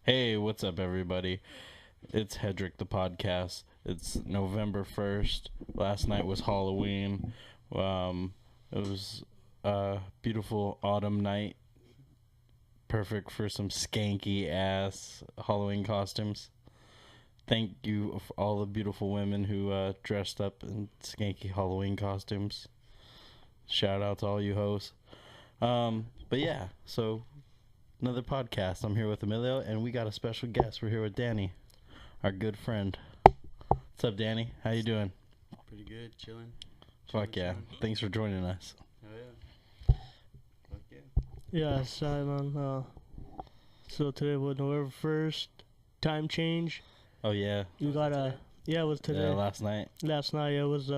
Hey, what's up, everybody? It's Hedrick, the podcast. It's November 1st. Last night was Halloween. It was a beautiful autumn night. Perfect for some skanky ass Halloween costumes. Thank you for all the beautiful women who dressed up in skanky Halloween costumes. Shout out to all you hoes. But yeah, so another podcast. I'm here with Emilio, and we got a special guest. We're here with Danny, our good friend. What's up, Danny? How you doing? Pretty good, chilling. Fuck yeah. Thanks for joining us. Oh yeah. Fuck yeah. Yeah, Simon. So today was November 1st. Time change. Oh, yeah. You got a... Yeah, it was today. Yeah, last night. Last night, yeah, it was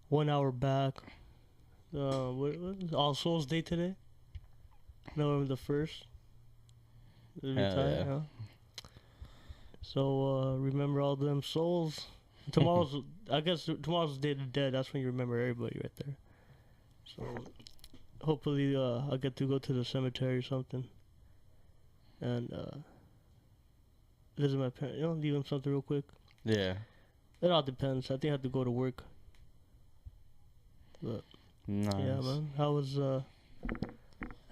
1 hour back. What All Souls Day today? November the 1st. It'll be Hell tight, yeah. huh? So, remember all them souls. Tomorrow's... I guess tomorrow's Day of the Dead. That's when you remember everybody right there. So, hopefully, I'll get to go to the cemetery or something. And, visit my parents. You know, leave them something real quick. Yeah. It all depends. I think I have to go to work. But, Nice. yeah, man.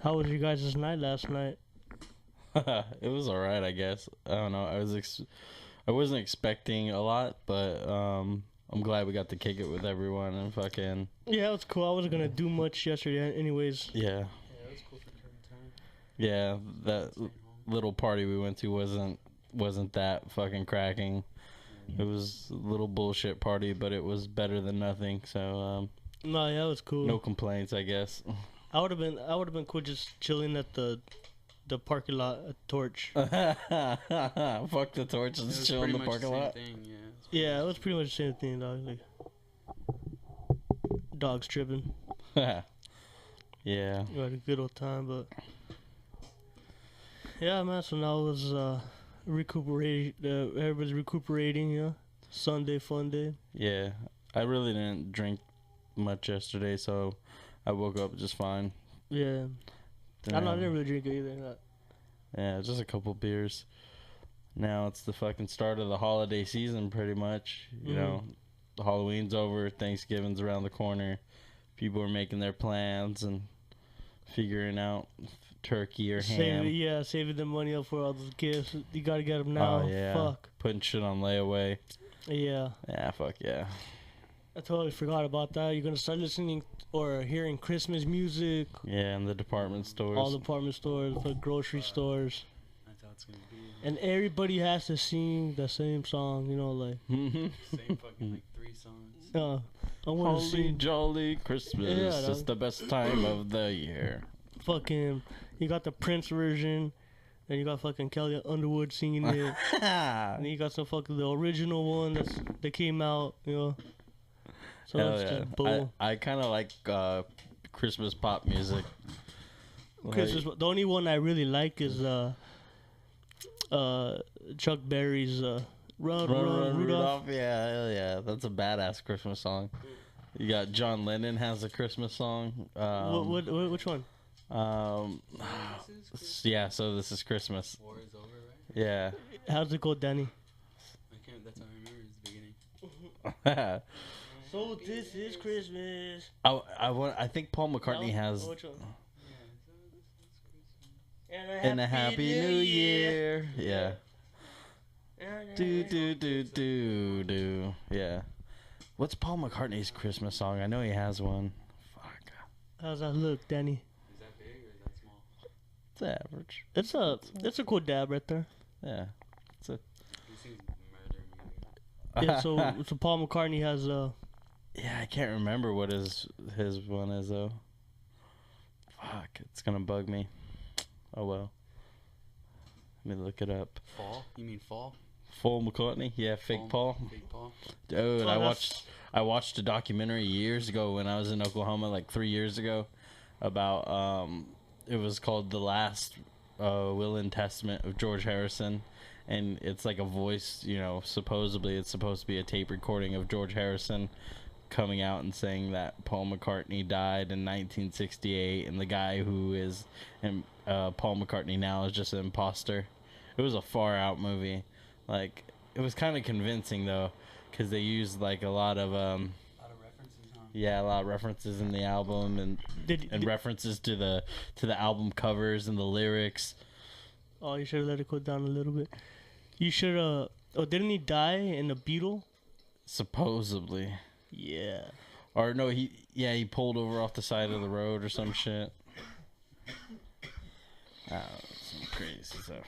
How was your guys' night last night? It was alright, I guess. I don't know. I wasn't expecting a lot, but I'm glad we got to kick it with everyone and fucking... Yeah, it was cool. I wasn't going to do much yesterday anyways. Yeah. Yeah, it was cool for current time. Yeah, that little party we went to wasn't that fucking cracking. It was a little bullshit party, but it was better than nothing. So No, yeah, it was cool. no complaints, I guess. I would have been cool just chilling at the parking lot at Torch. Fuck the torch and It was chill in pretty the much parking same lot. Thing, yeah. Yeah, it was pretty much the same thing, dog. Like dogs tripping. Yeah. We had a good old time, but yeah, man. So now it was recuperate. Everybody's recuperating. Yeah, Sunday fun day. Yeah. I really didn't drink much yesterday, so I woke up just fine. Yeah, I didn't really drink either. Yeah, just a couple beers. Now it's the fucking start of the holiday season, pretty much. You know, Halloween's over, Thanksgiving's around the corner. People are making their plans and figuring out turkey or ham. Saving the money up for all those gifts. You gotta get them now. Oh, yeah. Fuck. Putting shit on layaway. Yeah. Yeah, fuck yeah. I totally forgot about that. You're gonna start listening or hearing Christmas music. Yeah, in the department stores. All department stores, the grocery stores. That's how it's gonna be. And everybody has to sing the same song, you know, like. Same fucking like 3 songs. I want to Holly sing jolly Christmas. Yeah, It's the best time of the year. fucking. You got the Prince version, and you got fucking Kelly Underwood singing it, and then you got some fucking the original one that came out, you know. So Hell it's yeah. just boom. I kind of like Christmas pop music. Christmas. The only one I really like is Chuck Berry's Run Rudolph. Yeah, hell yeah. That's a badass Christmas song. You got John Lennon has a Christmas song. Which one? Yeah, so this is Christmas. War is over, right? Yeah. How's it go, Danny? That's how I remember is the beginning. So this is Christmas. I think Paul McCartney has Which one? and a happy new year. Yeah. Do. Yeah. What's Paul McCartney's Christmas song? I know he has one. Fuck. How's that look, Danny? Is that big or is that small? It's average. It's a cool dab right there. Yeah. He sings murder music. Yeah, so Paul McCartney has Yeah, I can't remember what his one is though. Fuck, it's gonna bug me. Oh well. Let me look it up. Fall? You mean fall? Paul McCartney? Yeah, Fake Paul. Fake Paul. Dude, Oh, I watched a documentary years ago when I was in Oklahoma, like 3 years ago, about it was called The Last Will and Testament of George Harrison, and it's like a voice, you know, supposedly it's supposed to be a tape recording of George Harrison coming out and saying that Paul McCartney died in 1968, and the guy who is Paul McCartney now is just an imposter. It was a far out movie. Like, it was kind of convincing though, because they used like a lot of A lot of references, huh? yeah, a lot of references in the album and references to the album covers and the lyrics. Oh, you should have let it go down a little bit. You should Oh, didn't he die in a beetle? Supposedly. Yeah. Or no, he pulled over off the side of the road or some shit. Some crazy stuff.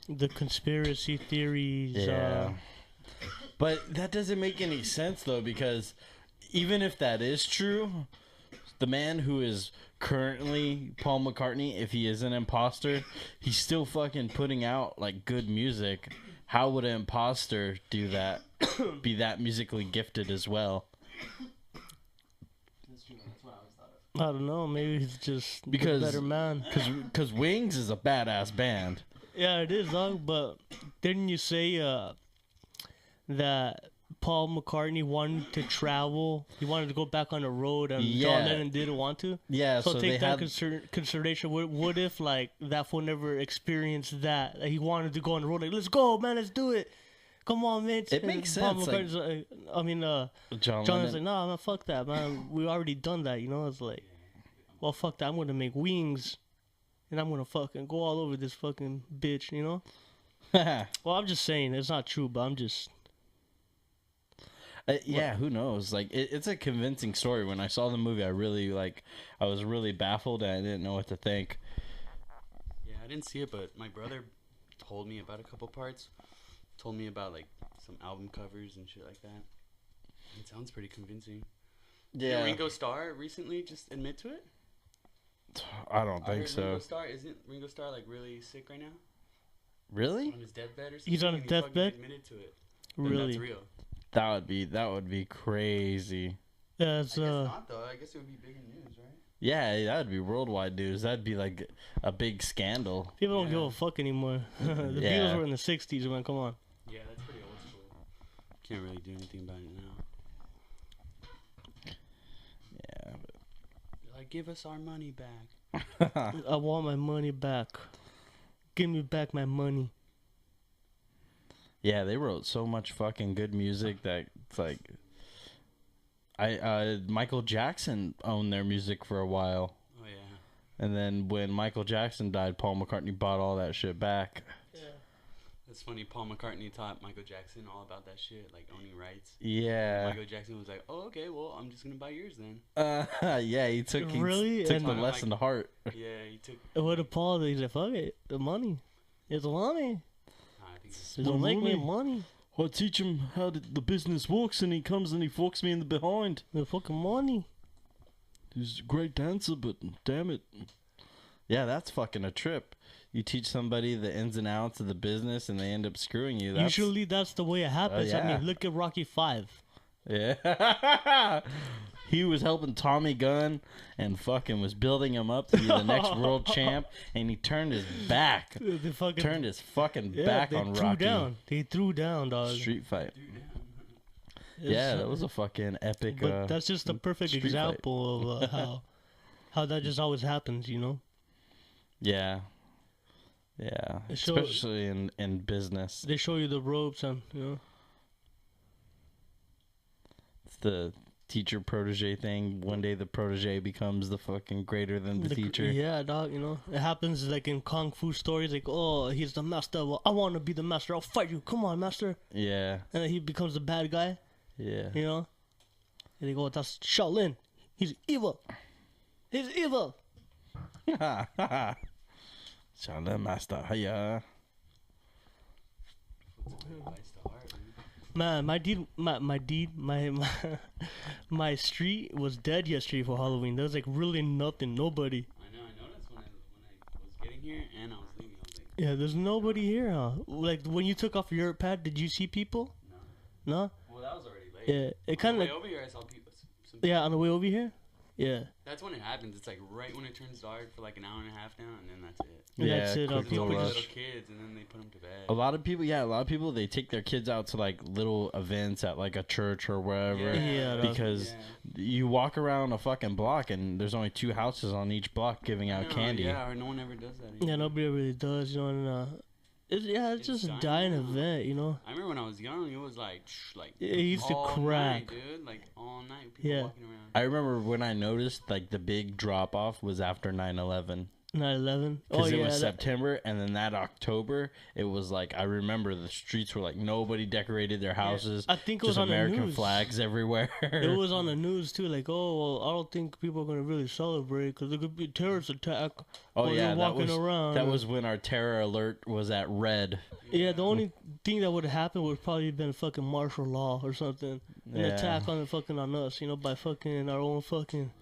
The conspiracy theories. Yeah. But that doesn't make any sense though, because even if that is true, the man who is currently Paul McCartney, if he is an imposter, he's still fucking putting out like good music. How would an imposter do that? Be that musically gifted as well? That's true. That's what I always thought of. I don't know. Maybe he's just a Because- better man. Because Wings is a badass band. Yeah, it is, dog. But didn't you say that Paul McCartney wanted to travel? He wanted to go back on the road, and John Yeah. Lennon didn't want to. Yeah, So so take they that had consideration. What if like that fool never experienced that? Like, he wanted to go on the road. Like, let's go, man. Let's do it. Come on, man. It makes Paul sense, like- McCartney's like, John John was Lennon. like, nah, man, fuck that, man. We already done that, you know? It's like, well, fuck that. I'm gonna make Wings, and I'm gonna fucking go all over this fucking bitch, you know? Well, I'm just saying it's not true, but I'm just. Yeah, who knows? Like, it's a convincing story. When I saw the movie, I was really baffled and I didn't know what to think. Yeah, I didn't see it, but my brother told me about a couple parts. Told me about like some album covers and shit like that. It sounds pretty convincing. Did Ringo Starr recently just admit to it? I don't I think heard so. Isn't Ringo Starr like really sick right now? Really? On his deathbed or something? He's on a and he fucking deathbed? admitted to it. Then Really? That's real. That would be crazy. Yeah, it's, I guess not though. I guess it would be bigger news, right? Yeah, that would be worldwide news. That'd be like a big scandal. people don't Yeah. give a fuck anymore. The Yeah. Beatles were in the 60s, man. Come on. Yeah, that's pretty old school. Can't really do anything about it now. Yeah. They're like, give us our money back. I want my money back. Give me back my money. Yeah, they wrote so much fucking good music that it's like Michael Jackson owned their music for a while. Oh yeah. And then when Michael Jackson died, Paul McCartney bought all that shit back. That's funny. Paul McCartney taught Michael Jackson all about that shit, like owning rights. Yeah. Michael Jackson was like, "Oh, okay, well, I'm just gonna buy yours then." Yeah, he took Really? took And- the lesson to heart. Yeah, he took. What did Paul do? He's like, fuck it. The money. It's the money. I think it's- It's gonna make me money. I teach him how the business works, and he comes and he fucks me in the behind. The fucking money. He's a great dancer, but damn it. Yeah, that's fucking a trip. You teach somebody the ins and outs of the business, and they end up screwing you. That's, Usually that's the way it happens. I yeah. mean, look at Rocky 5. yeah. He was helping Tommy Gunn and fucking was building him up to be the next world champ, and he turned his back. They fucking Turned his fucking yeah, back they on threw Rocky. down. They threw down, dog. Street fight. It's, Yeah, that was a fucking epic. But that's just a perfect street fight. example of how that just always happens, you know. Yeah. Yeah. So- Especially in business. They show you the ropes, and you know. It's the teacher protege thing. One day the protege becomes the fucking greater than the teacher. Yeah, dog. You know, it happens like in kung fu stories. Like, oh, he's the master. Well, I want to be the master. I'll fight you. Come on, master. Yeah. And then he becomes the bad guy. Yeah. You know. And they go, that's Shaolin. He's evil. He's evil. Shaolin master. Hiya. Advice to heart, man. Man, my street was dead yesterday for Halloween. There was like really nothing, nobody. I know. I noticed when I was getting here and I was leaving. I was like, Yeah, there's nobody here, huh? Like when you took off your pad, did you see people? no. No. Well, that was already late. Yeah, it On kind the of way like over here, I saw people. yeah on the way over here. Yeah. That's when it happens. It's like right when it turns dark for like an hour and a half now, and then that's it. Yeah, That's it. quick It's People always rush. just little kids, and then they put them to bed. A lot of people, they take their kids out to like little events at like a church or wherever. Yeah, dog. because you walk around a fucking block and there's only 2 houses on each block giving out candy. Yeah, or no one ever does that anymore. Yeah, nobody really does, you know, and it's just a dying event, you know. I remember when I was young, it was like it used to all crack, night, dude. Like all night, people walking around. I remember when I noticed like the big drop off was after 9/11. 9/11. Because it was September, and then that October, it was like, I remember the streets were like, nobody decorated their houses. I think it was just on American the news. flags everywhere. It was on the news too, like, oh, well, I don't think people are gonna really celebrate because there could be a terrorist attack. Oh while yeah, you're walking around. that was when our terror alert was at red. Yeah, the only thing that would have happened would probably been fucking martial law or something, an attack on us, you know, by fucking our own fucking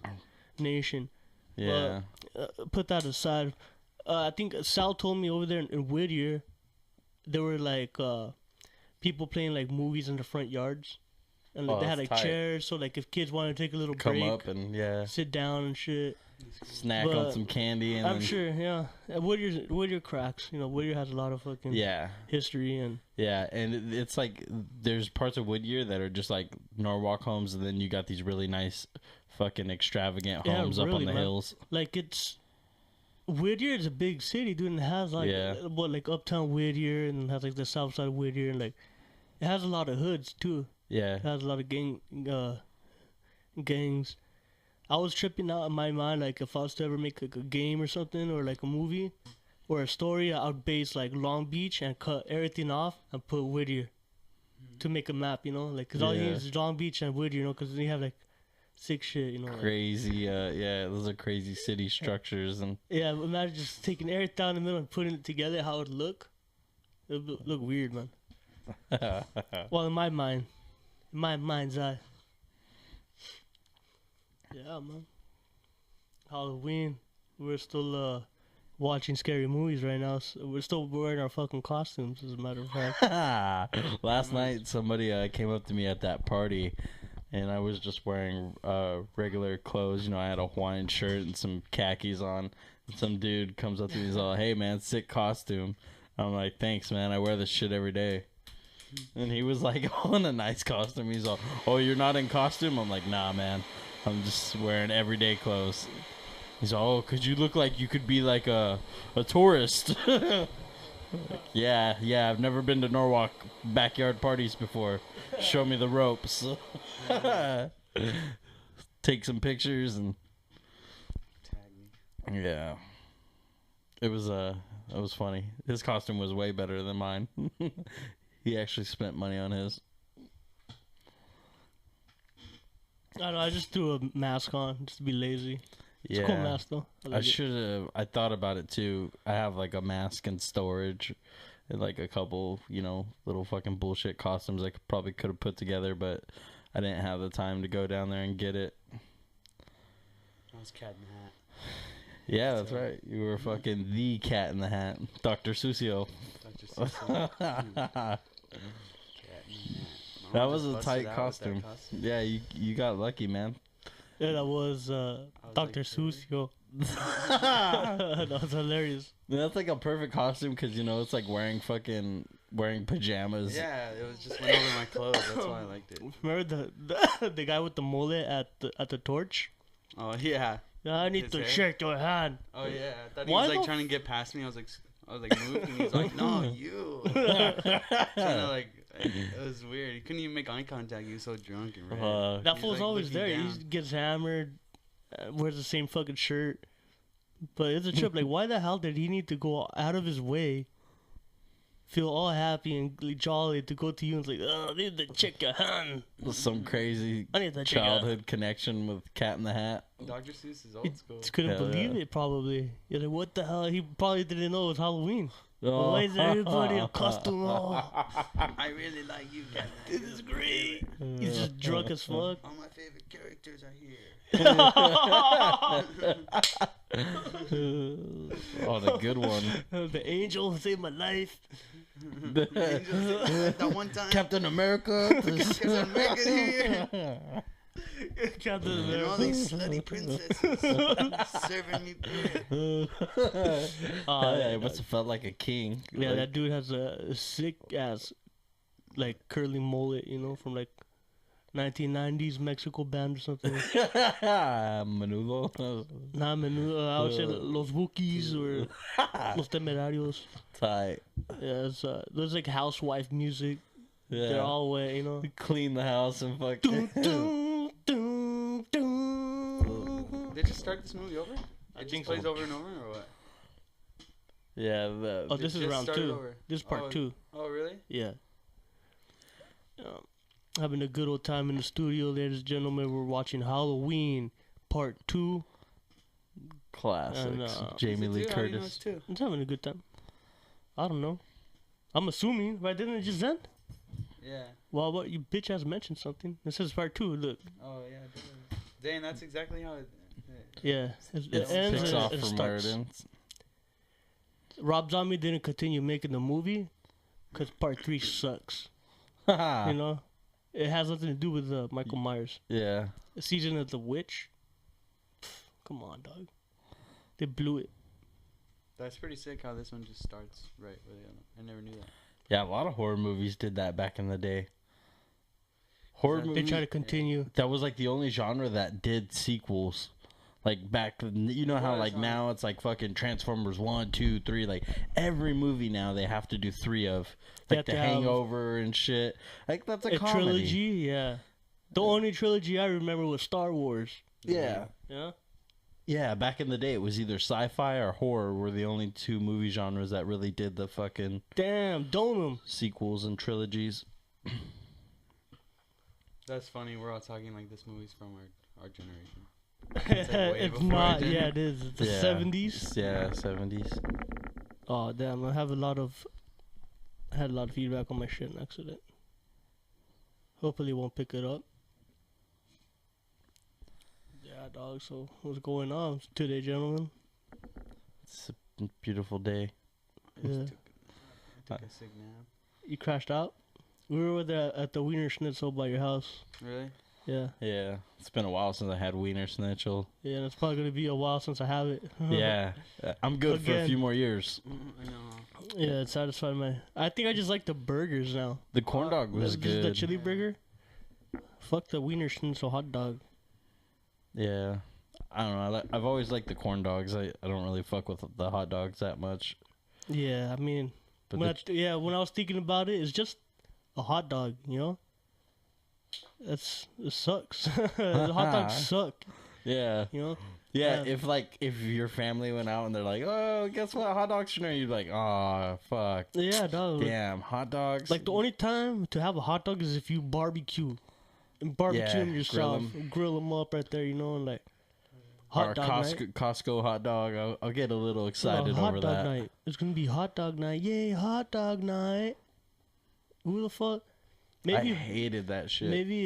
nation. Yeah. But, put that aside. I think Sal told me over there in Whittier, there were like people playing like movies in the front yards, and like, they had like chairs, so like if kids wanted to take a little break, come up and sit down and shit, snack on some candy. And I'm sure, yeah. Whittier cracks, you know. Whittier has a lot of fucking history and and it's like there's parts of Whittier that are just like Norwalk homes, and then you got these really nice, fucking extravagant homes up on the hills. Like Whittier is a big city, dude, and it has like like uptown Whittier, and it has like the south side of Whittier, and like it has a lot of hoods too. Yeah, it has a lot of gangs. I was tripping out in my mind, like if I was to ever make like a game or something, or like a movie or a story, I'd base like Long Beach and cut everything off and put Whittier to make a map, you know, like because all you need is Long Beach and Whittier, you know, because they have like sick shit, you know. Crazy, those are crazy city structures. And imagine just taking everything down the middle and putting it together, how it would look. It would look weird, man. Well, in my mind's eye. Yeah, man. Halloween. We're still watching scary movies right now. So we're still wearing our fucking costumes, as a matter of fact. Last night, somebody came up to me at that party, and I was just wearing regular clothes. You know, I had a Hawaiian shirt and some khakis on. And some dude comes up to me, he's all, "Hey, man, sick costume." I'm like, "Thanks, man. I wear this shit every day." And he was like, "On a nice costume." He's all, "Oh, you're not in costume?" I'm like, "Nah, man. I'm just wearing everyday clothes." He's all, "Oh, could you look like you could be like a tourist?" Like, yeah, I've never been to Norwalk backyard parties before. Show me the ropes. Take some pictures and tag me. Yeah. It was funny. His costume was way better than mine. He actually spent money on his. I don't know, I just threw a mask on just to be lazy. It's Yeah. a cool mask though. I should have. I thought about it too. I have like a mask in storage, and like a couple, you know, little fucking bullshit costumes I probably could have put together, but I didn't have the time to go down there and get it. I was Cat in the Hat. Yeah, that's right. You were fucking the Cat in the Hat, Dr. Susio. Dr. Seuss. Cat in the Hat. That was a tight costume. Yeah, you got lucky, man. Yeah, that was Dr. Seuss, yo. That was hilarious. That's like a perfect costume because, you know, it's like wearing pajamas. Yeah, it was just went over my clothes. That's why I liked it. Remember the guy with the mullet at the torch? Oh, yeah. I need to shake your hand. Oh, yeah. I thought he was like trying to get past me. I was like moved, and he's like, "No, you." Trying to like, it was weird. He couldn't even make eye contact. He was so drunk and red. That fool's like, always there. He gets hammered, wears the same fucking shirt. But it's a trip. Like, why the hell did he need to go out of his way, feel all happy and jolly to go to you and like, "Oh, I need to check your hand." Some crazy childhood connection with Cat in the Hat. Dr. Seuss is old school. He couldn't believe it, probably. You're like, what the hell? He probably didn't know it was Halloween. Oh. Why is everybody in costume? I really like you, Cat. This is great. He's just drunk as fuck. All my favorite characters are here. Oh, the good one. The angel saved my life. That one time. Captain America. Captain America here. Captain America. And all these slutty princesses serving me bread. Yeah, it must have felt like a king. Yeah, that dude has a sick ass, like curly mullet, you know, from like 1990s Mexico band or something. Menudo. Nah, man. I would say Los Bookies or Los Temerarios. Tight. Yeah, there's like housewife music. Yeah. They're all wet, you know. Clean the house and fuck. They just start this movie over? I It think just plays so. over and over, or what? Yeah. Oh, this is just round started 2. over. This is part 2. Oh, really? Yeah. Having a good old time in the studio, ladies and gentlemen. We're watching Halloween Part 2. Classics. And, Jamie Is it Lee two? How do you know Curtis. it's two? I'm having a good time. I don't know. I'm assuming, right? Didn't it just end? Yeah. Well, what you bitch has mentioned something. This says part 2. Look. Oh, yeah. Dang, that's exactly how it... Yeah. It It ends picks and off it from where it starts. ends. Rob Zombie didn't continue making the movie because part 3 sucks. You know? It has nothing to do with Michael Myers. Yeah. The Season of the Witch. Pff, come on, dog. They blew it. That's pretty sick how this one just starts right where the other. I never knew that. Yeah, a lot of horror movies did that back in the day. Horror They They movies. try to continue. That was like the only genre that did sequels. Like back, you know how was, like huh? now it's like fucking Transformers 1, 2, 3. Like every movie now they have to do 3 of. They Like have The to have Hangover and shit. Like that's a A comedy. trilogy, yeah. The only trilogy I remember was Star Wars. Yeah. Yeah. Yeah, back in the day it was either sci-fi or horror were the only 2 movie genres that really did the fucking Damn, Donum. sequels and trilogies. That's funny. We're all talking like this movie's from our generation. It's like way It's before not. our gen- Yeah, it is. It's the Yeah. 70s. Yeah, 70s. Oh damn! I had a lot of feedback on my shit in accident. Hopefully, it won't pick it up. Yeah, dog. So what's going on today, gentlemen? It's a beautiful day. I just Yeah. took a sick nap. You crashed out. We were at the Wiener Schnitzel by your house. Really? Yeah, Yeah, it's been a while since I had Wiener Schnitzel. yeah. And it's probably gonna be a while since I have it. Yeah, I'm good for a Again. few more years. I know. Yeah, it satisfied my. I think I just like the burgers now. The corn dog was This is the good. chili burger. Fuck the Wiener Schnitzel hot dog. Yeah, I don't know. I've always liked the corn dogs. I don't really fuck with the hot dogs that much. Yeah, I mean, But when when I was thinking about it, it's just a hot dog, you know. It sucks. The hot dogs suck, yeah, you know. yeah. Yeah. If your family went out and they're like, oh, guess what, hot dogs for dinner, you'd be like, oh, fuck, Yeah, dog. damn, hot dogs. Like the only time to have a hot dog is if you barbecue, and barbecue Yeah, them yourself, grill them up right there, you know, and like or hot a dog Costco, night. Costco hot dog. I'll get a little excited hot over dog that. night. It's gonna be hot dog night. Yay, hot dog night. Who the fuck? I Maybe hated that shit. maybe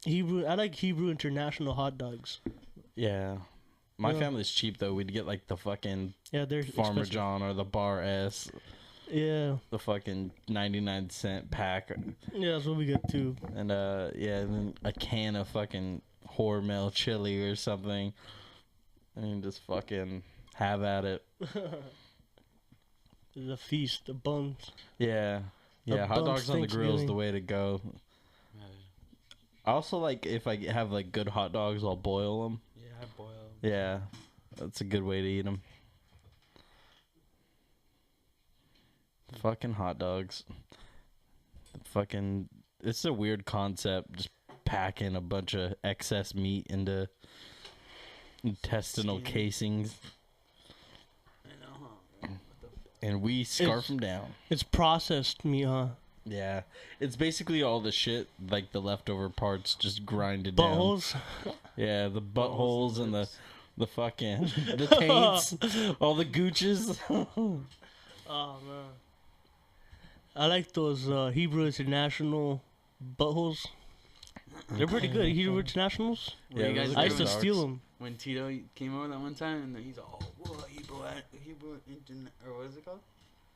Hebrew. I like Hebrew International hot dogs. Yeah. My Yeah. family's cheap though. We'd get like the fucking Yeah, they're Farmer expensive. John or the Bar S, Yeah, the fucking 99-cent pack, yeah, that's what we get too. and yeah, and then a can of fucking Hormel chili or something, and just fucking have at it. The feast, the buns. Yeah, A yeah. Hot bum's dogs on the grill is the Thanksgiving. way to go. I also like if I have like good hot dogs, I'll boil them. Yeah, I boil. Yeah, that's a good way to eat them. Fucking hot dogs. Fucking, it's a weird concept. Just packing a bunch of excess meat into intestinal Skin. casings, I know, huh? and we scarf It's- them down. It's processed meat, huh? Yeah, it's basically all the shit, like the leftover parts, just grinded down. Buttholes. Yeah, the buttholes and lips. the fucking the taints, all the gooches. Oh man, I like those Hebrew International buttholes. They're pretty good. Hebrew Internationals. Were Yeah, you those guys are I good used to dogs. steal them. when Tito came over that one time and he's all, "Whoa, Hebrew or what is it called?"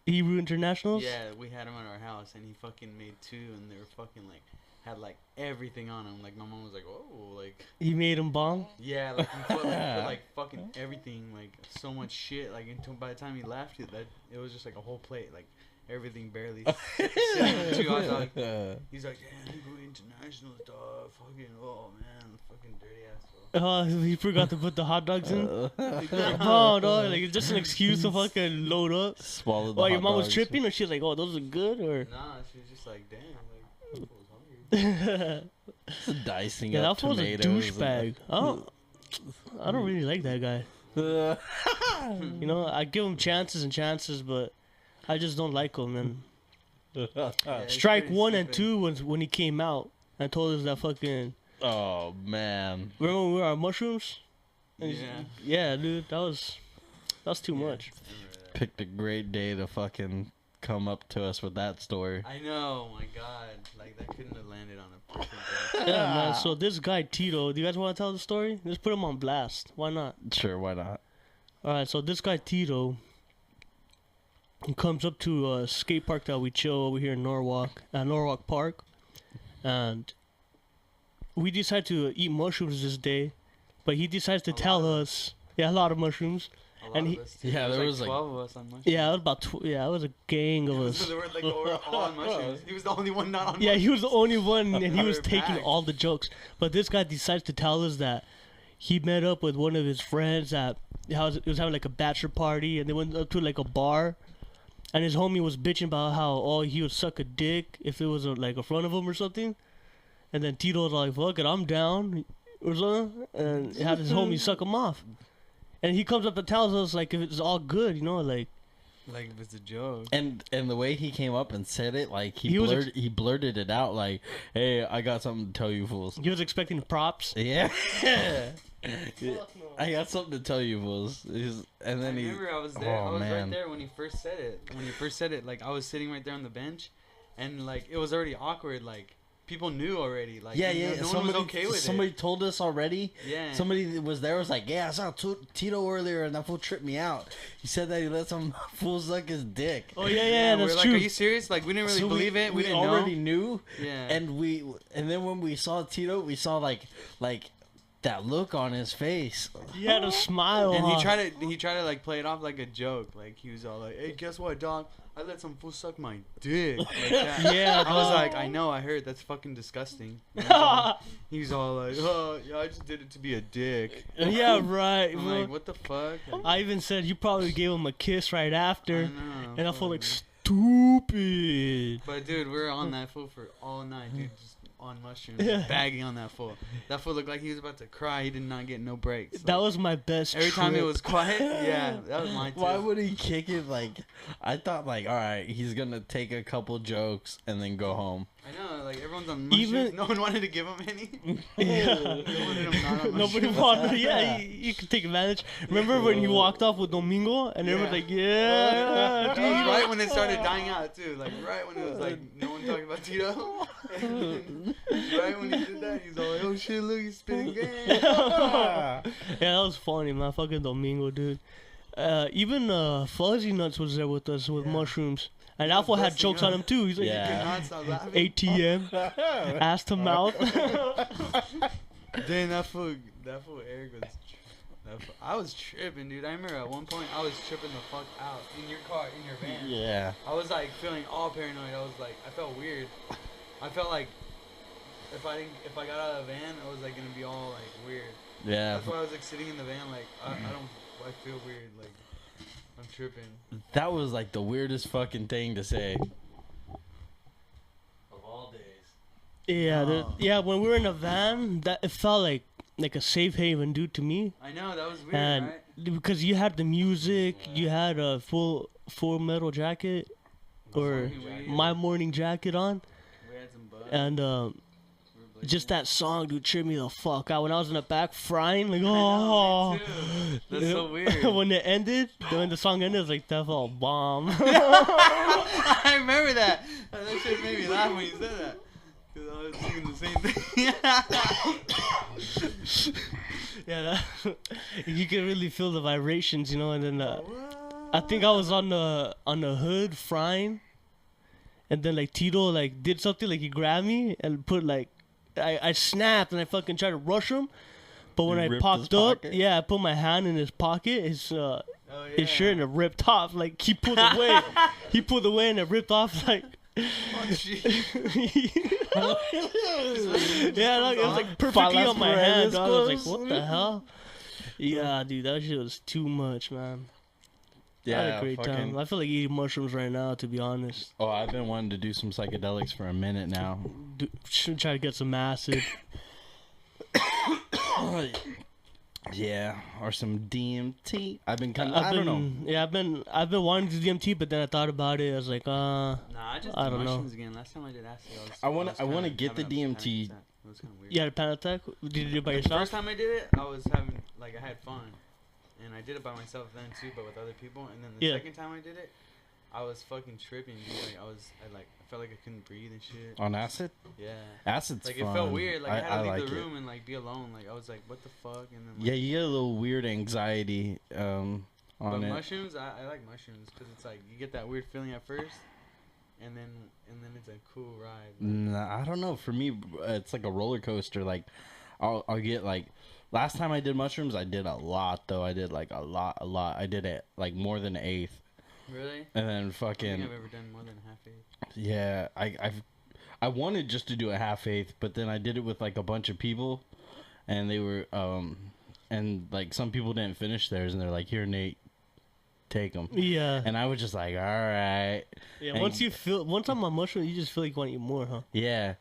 Hebrew Internationals. Yeah, we had him at our house and he fucking made 2 and they were fucking like had like everything on them. Like my mom was like, "Oh, like." He made him bomb. Yeah, like he put like fucking everything, like so much shit. Like until by the time he left, it was just like a whole plate, like everything barely. Sitting on 2 hot dogs. He's like, "Yeah, you go international stuff, fucking oh man, fucking dirty ass." Oh, he forgot to put the hot dogs in. Oh no, like it's just an excuse to fucking load up. Swallow the Oh, your hot mom was dogs. tripping, or she's like, "Oh, those are good," or. Nah, she was just like, "Damn, like I was hungry." Dicing Yeah, up that fool's a tomatoes. douchebag. I don't really like that guy. You know, I give him chances and chances, but I just don't like him. And Yeah, it's strike pretty 1 and stupid. 2 was when he came out and told us that fucking. Oh man. Remember when we were on mushrooms? And Yeah. yeah, dude, that was too much. Picked a great day to fucking come up to us with that story. I know, my God, like that couldn't have landed on a fucking Yeah, man. So this guy Tito, do you guys want to tell the story? Let's put him on blast. Why not? Sure, why not? All right. So this guy Tito, he comes up to a skate park that we chill over here in Norwalk, at Norwalk Park, and we decide to eat mushrooms this day, but he decides to tell us, a lot of mushrooms. A lot And of he- us, too. Yeah, there was, like- 12 of us on mushrooms. Yeah, it was about it was a gang of So us. they were like all on mushrooms. He was the only one not on Yeah, mushrooms. he was the only one, and he was They're taking packed. all the jokes. But this guy decides to tell us that he met up with one of his friends that he was having like a bachelor party, and they went up to like a bar, and his homie was bitching about how he would suck a dick if it was like in front of him or something, and then Tito was like, "Fuck it, I'm down," or something, and had his homie suck him off, and he comes up and tells us like if it's all good, you know, like. Like if it's a joke. And the way he came up and said it, like He was he blurted it out like, "Hey, I got something to tell you fools." He was expecting props. Yeah. I got something to tell you fools. And I then remember I was there. Oh, I was man. right there when he first said it. When he first said it, like I was sitting right there on the bench, and like it was already awkward. Like people knew already. Like Yeah, no one was okay with somebody it. told us already. Yeah. Somebody that was there was like, "Yeah, I saw Tito earlier, and that fool tripped me out. He said that he let some fool suck his dick." Oh yeah, we were that's like, true. "Are you serious?" Like we didn't really So believe it. We didn't already know. knew. Yeah. And then when we saw Tito, we saw like that look on his face. He had a smile. And huh? he tried to like play it off like a joke. Like he was all like, "Hey, guess what, dog? I let some fool suck my dick." Like that. Yeah, I was dog. like, "I know, I heard. That's fucking disgusting." He's all like, "Oh, yeah, I just did it to be a dick." Yeah, right. I'm bro. like, "What the fuck?" Like, I even said you probably gave him a kiss right after, I know, and I felt like fuck. stupid. But dude, we were on that fool for all night, dude. Just on mushrooms, Yeah. bagging on that fool. That fool looked like he was about to cry. He did not get no breaks. That Like, was my best. every time it trip. was quiet. Yeah, that was mine too. Why would he kick it? Like, I thought, like, all right, he's gonna take a couple jokes and then go home. I know, like everyone's on mushrooms. Even- No one wanted to give him any. Yeah. No one wanted him not on Nobody mushrooms. wanted. Yeah, you could take advantage. Remember when he walked off with Domingo, and everyone's like, "Yeah, That dude." was right when it started dying out too. Like right when it was like no one talking about Tito. And right when he did that, he's all like, "Oh shit, look, he's spitting game." Yeah, that was funny, man. Fucking Domingo, dude. Even Fuzzy Nuts was there with us with Yeah. mushrooms, and Alpha had busting jokes up. on him too. He's like, Yeah. Could not stop laughing. ATM, ass to mouth. Dang, that fool Eric was. I was tripping, dude. I remember at one point I was tripping the fuck out in your car, in your van. Yeah. I was like feeling all paranoid. I was like, I felt weird. I felt like if I got out of the van, I was like gonna be all like weird. Yeah. That's why I was like sitting in the van, like I feel weird, like I'm tripping. That was like the weirdest fucking thing to say. Of all days. Yeah, Oh. yeah. When we were in a van, that it felt like a safe haven, dude, to me. I know that was weird, And right? because you had the music, you had a full Metal Jacket or Fucking weird. My Morning Jacket on, We had some bud. and We were just blazing. that song, dude, tripped me the fuck out. When I was in the back frying, like, I know, oh. me too. That's so weird. When it ended, when the song ended, I was like, that felt bomb. I remember that. That shit made me laugh when you said that. Cause I was singing the same thing. Yeah, you can really feel the vibrations, you know. And then I think I was on the hood frying, and then like Tito like did something, like he grabbed me and put like I snapped and I fucking tried to rush him, but when You I ripped popped his up, pocket? yeah, I put my hand in his pocket, his Oh, his shirt, and it ripped off. Like he pulled away, he pulled away and it ripped off like. Oh, shit. Yeah, like, it was like perfectly on my hand, dog. I was like, what the hell? Yeah, dude, that shit was too much, man. I had a great time. I feel like eating mushrooms right now, to be honest. Oh, I've been wanting to do some psychedelics for a minute now. Should try to get some acid. Yeah, or some DMT. I've been kind of, I don't know. Yeah, I've been wanting to do DMT, but then I thought about it. I was like, Nah, I just I did don't know. mushrooms again. Last time I did acid, I wanna get the DMT. It was kind of weird. you had a panic attack? Did you do it by The yourself? first time I did it, I was having like I had fun, and I did it by myself then too, but with other people. And then the Yeah. second time I did it, I was fucking tripping, dude. Like I felt like I couldn't breathe and shit. On acid? Yeah. Acid's Like fun. it felt weird. Like I had to leave like the it. room and like be alone. Like I was like, what the fuck? And then like, Yeah, you get a little weird anxiety on but it. mushrooms, I like mushrooms because it's like you get that weird feeling at first, and then it's a cool ride. Nah, I don't know. For me, it's like a roller coaster. Like, I'll get like. Last time I did mushrooms, I did a lot though. I did like a lot. I did it like more than an eighth. Really? And then I don't fucking think I've ever done more than half eight. yeah, I wanted just to do a half eighth, but then I did it with like a bunch of people, and they were and like some people didn't finish theirs, and they're like, "Here, Nate, take them." Yeah. And I was just like, "All right." Yeah. And- Once I'm on mushroom, you just feel like you want to eat more, huh? Yeah,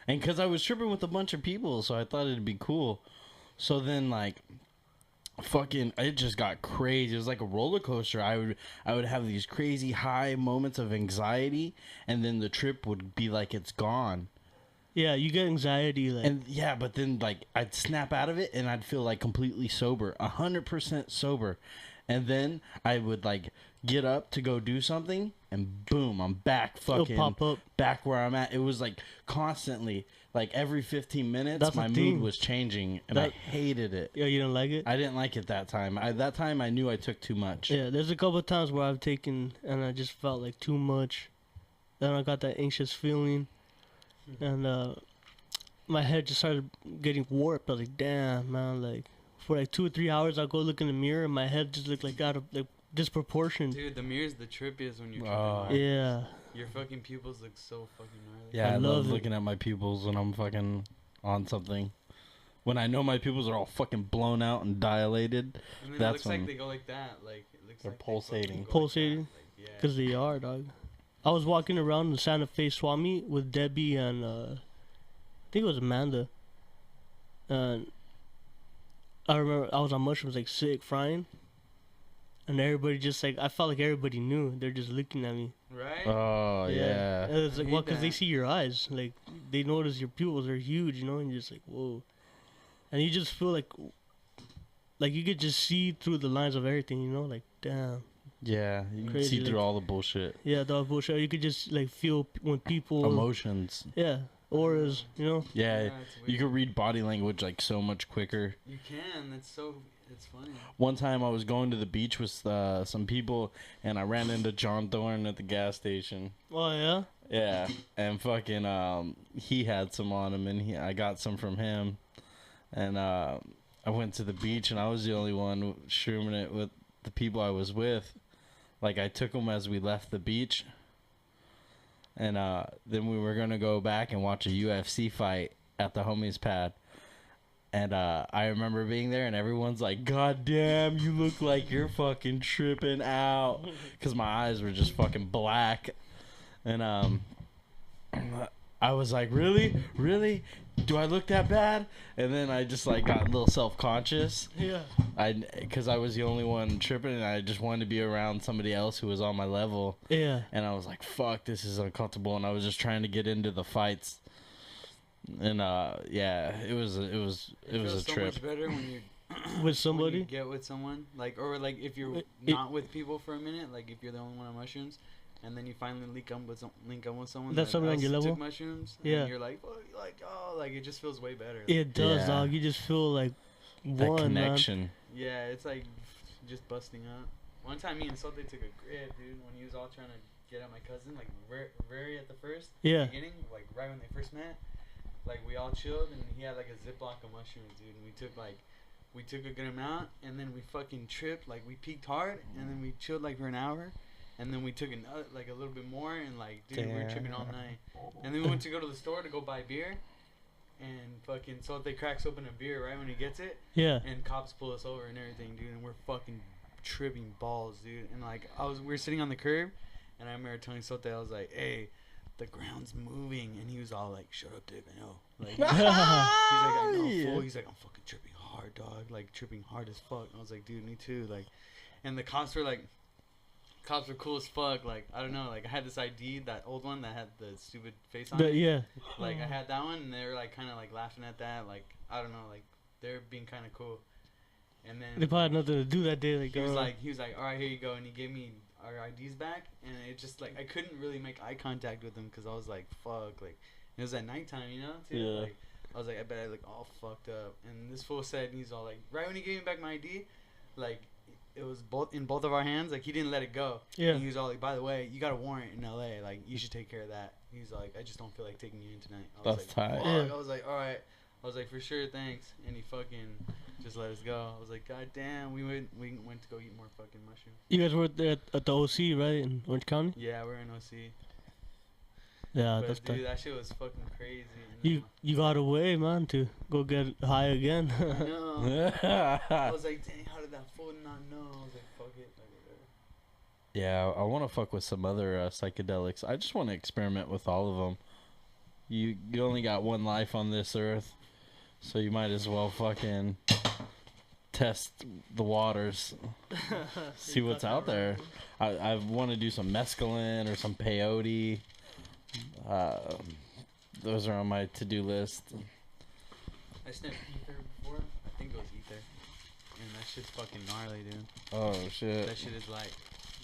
and because I was tripping with a bunch of people, so I thought it'd be cool. So then, like, fucking, it just got crazy. It was like a roller coaster. I would have these crazy high moments of anxiety, and then the trip would be like it's gone. Yeah, you get anxiety, like. And yeah, but then like I'd snap out of it, and I'd feel like completely sober, 100% sober, and then I would like get up to go do something, and boom, I'm back, fucking pop up. back where I'm at. It was like constantly. Like every 15 minutes, That's my the mood thing. was changing, and I hated it. Yeah, you didn't like it? I didn't like it that time. That time I knew I took too much. Yeah, there's a couple of times where I've taken and I just felt like too much. Then I got that anxious feeling, and my head just started getting warped. I was like, damn, man, like for like 2 or 3 hours, I'll go look in the mirror, and my head just looked like out of like disproportion. Dude, the mirror's the trippiest when you're Oh. tripping. Yeah. Your fucking pupils look so fucking gnarly. Yeah, I love love it. looking at my pupils when I'm fucking on something. When I know my pupils are all fucking blown out and dilated, And then That's it looks when- like they go like that. Like it looks They're like they pulsating. fucking go Pulsating? Like that. Like, yeah. Because they are, dog. I was walking around the Santa Fe swap meet with Debbie and I think it was Amanda. And I remember I was on mushrooms, like sick, frying. And everybody just like, I felt like everybody knew. They're just looking at me. Right? oh yeah. And it's I like, hate well, because they that. see your eyes. Like, they notice your pupils are huge, you know? And you're just like, whoa. And you just feel like you could just see through the lines of everything, you know? Like, damn. Yeah, you can Crazy, see through like- all the bullshit. Yeah, the bullshit. You could just like feel when people. Emotions. Yeah, auras, you know? Yeah, it's you weird. can read body language like so much quicker. You can. It's funny. One time I was going to the beach with some people, and I ran into John Thorne at the gas station. Oh, yeah? Yeah, and fucking he had some on him, and I got some from him, and I went to the beach, and I was the only one shrooming it with the people I was with. Like, I took them as we left the beach, and then we were gonna go back and watch a UFC fight at the homies pad. And I remember being there, and everyone's like, "God damn, you look like you're fucking tripping out," because my eyes were just fucking black. And I was like, "Really, really? Do I look that bad?" And then I just like got a little self-conscious. Yeah. Because I was the only one tripping, and I just wanted to be around somebody else who was on my level. Yeah. And I was like, "Fuck, this is uncomfortable." And I was just trying to get into the fights. And yeah, it was a feels so trip. much better when you With when you somebody? get with someone, like, or like if you're It- not with people for a minute, like if you're the only one on mushrooms, and then you finally link up with someone That's that somebody on else your level? took mushrooms. Yeah. And you're like, oh, like it just feels way better. It does, Yeah. dog. You just feel like That one, connection. Yeah, it's like just busting up. One time, me and Sote took a grip, dude, when he was all trying to get at my cousin, like very at the first beginning, like right when they first met. Like we all chilled, and he had like a Ziploc of mushrooms, dude. And we took a good amount, and then we fucking tripped. Like we peaked hard, and then we chilled like for an hour, and then we took another like a little bit more, and like dude, we were tripping all night. And then we went to go to the store to go buy beer, and fucking Sote cracks open a beer right when he gets it. Yeah. And cops pull us over and everything, dude, and we're fucking tripping balls, dude. And like we were sitting on the curb, and I remember telling Sote, I was like, hey, the ground's moving, and he was all like, shut up, Dave, I know. Like, he's like, I know, fool. He's like, I'm fucking tripping hard, dog. Like, tripping hard as fuck. And I was like, dude, me too. Like, and the cops were cool as fuck. Like, I don't know. Like, I had this ID, that old one that had the stupid face on it. Yeah. Like, I had that one, and they were like kind of like laughing at that. Like, I don't know. Like, they're being kind of cool. And then they probably had nothing to do that day. Like, he was like, all right, here you go, and he gave me our IDs back, and it just like I couldn't really make eye contact with him because I was like, fuck, like it was at nighttime, you know, too. Yeah. Like I was like, I bet I look all fucked up. And this fool said, and he's all like, right when he gave me back my ID, like it was in both of our hands, like he didn't let it go. Yeah. And he was all like, by the way, you got a warrant in LA, like you should take care of that. He's like, I just don't feel like taking you in tonight. I was That's like, tight. yeah. I was like, all right. I was like, for sure, thanks. And he fucking just let us go. I was like, god damn. We went to go eat more fucking mushrooms. You guys were there at the OC, right, in Orange County? Yeah, we're in OC. Yeah, But that's dude, tight. that shit was fucking crazy. And You got away, man, to go get high again. I know. I was like, dang, how did that fool not know? I was like, fuck it. Yeah, I want to fuck with some other psychedelics. I just want to experiment with all of them. You only got one life on this earth, so you might as well fucking test the waters, see what's out there. I want to do some mescaline or some peyote. Those are on my to-do list. I sniffed ether before. I think it was ether. And that shit's fucking gnarly, dude. Oh, shit. That shit is like,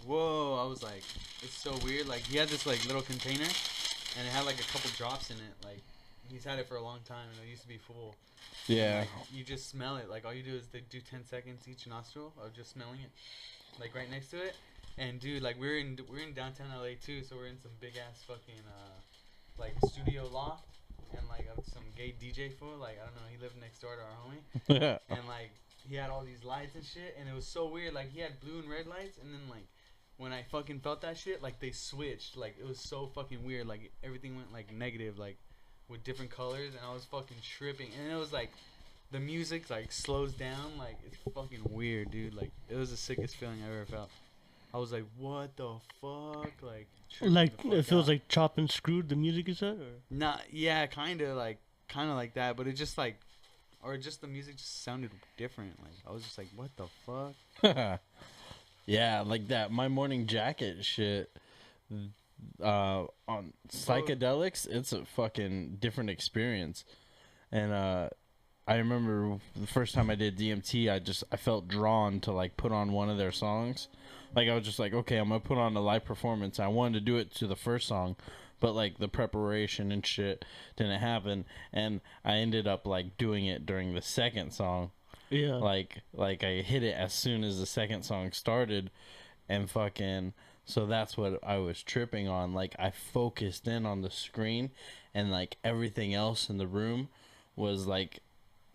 whoa. I was like, it's so weird. Like, he had this like little container, and it had like a couple drops in it. Like, he's had it for a long time, and it used to be full. Yeah. Like, you just smell it. Like, all you do is they do 10 seconds each nostril of just smelling it, like right next to it. And dude, like we're in downtown LA too, so we're in some big ass fucking like studio loft, and like some gay DJ fool. Like I don't know, he lived next door to our homie, and like he had all these lights and shit, and it was so weird. Like he had blue and red lights, and then like when I fucking felt that shit, like they switched. Like it was so fucking weird. Like everything went like negative, like with different colors, and I was fucking tripping. And it was like the music like slows down. Like it's fucking weird, dude. Like it was the sickest feeling I ever felt. I was like, what the fuck? Like it feels like chopped and screwed, the music you said? Or? Nah, yeah, kind of like that. But it just like, or just the music just sounded different. Like I was just like, what the fuck? Yeah, like that My Morning Jacket shit. On psychedelics, it's a fucking different experience. And I remember the first time I did DMT, I felt drawn to like put on one of their songs. Like I was just like, okay, I'm gonna put on a live performance. I wanted to do it to the first song, but like the preparation and shit didn't happen, and I ended up like doing it during the second song. Yeah. Like I hit it as soon as the second song started, and fucking. So that's what I was tripping on. Like I focused in on the screen, and like everything else in the room was like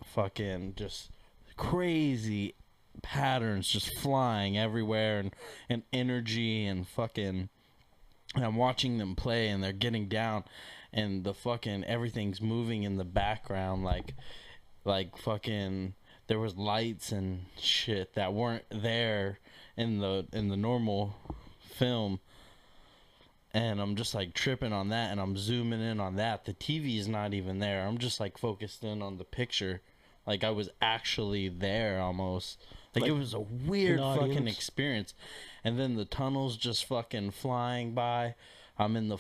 fucking just crazy patterns just flying everywhere, and energy and fucking. And I'm watching them play, and they're getting down, and the fucking everything's moving in the background, like fucking. There was lights and shit that weren't there in the normal film, and I'm just like tripping on that, and I'm zooming in on that. The TV is not even there. I'm just like focused in on the picture, like I was actually there almost. Like it was a weird fucking experience. And then the tunnels just fucking flying by. I'm in the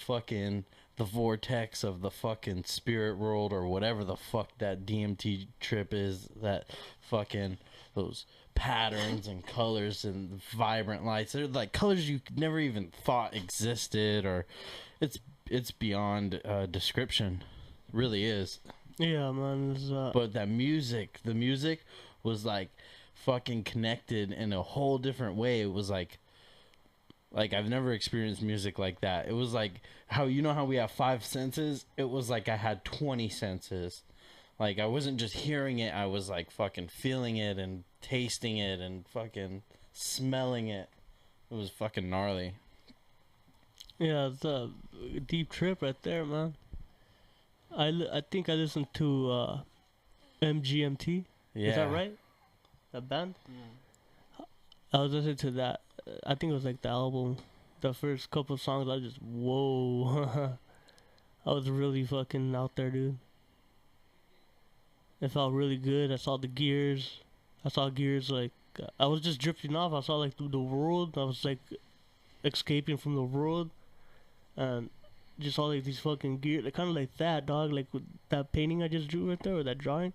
vortex of the fucking spirit world, or whatever the fuck that DMT trip is. That fucking those patterns and colors and vibrant lights. They're like colors you never even thought existed, or it's beyond description. It really is. Yeah, man. But the music was like fucking connected in a whole different way. It was like Like, I've never experienced music like that. It was like how, you know how we have 5 senses? It was like I had 20 senses. Like, I wasn't just hearing it, I was like fucking feeling it and tasting it and fucking smelling it. It was fucking gnarly. Yeah, it's a deep trip right there, man. I think I listened to MGMT. Yeah. Is that right? That band? I was listening to that. I think it was like the album. The first couple songs, I just, whoa. I was really fucking out there, dude. It felt really good. I saw the gears. I saw gears like, I was just drifting off. I saw like the world. I was like escaping from the world. And just all like these fucking gears. Like, kind of like that, dog. Like with that painting I just drew right there, or that drawing.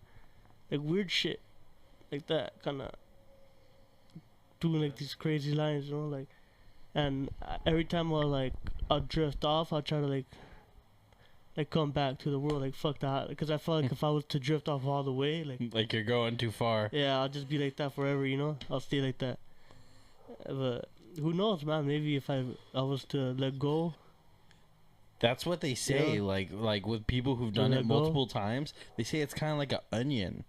Like weird shit. Like that, kind of doing like these crazy lines, you know, like. And every time I'll drift off, I'll try to like come back to the world, like fuck that, because I felt like if I was to drift off all the way, like you're going too far. Yeah, I'll just be like that forever, you know. I'll stay like that. But who knows, man? Maybe if I was to let go. That's what they say. Yeah. Like with people who've done it multiple times, they say it's kind of like an onion.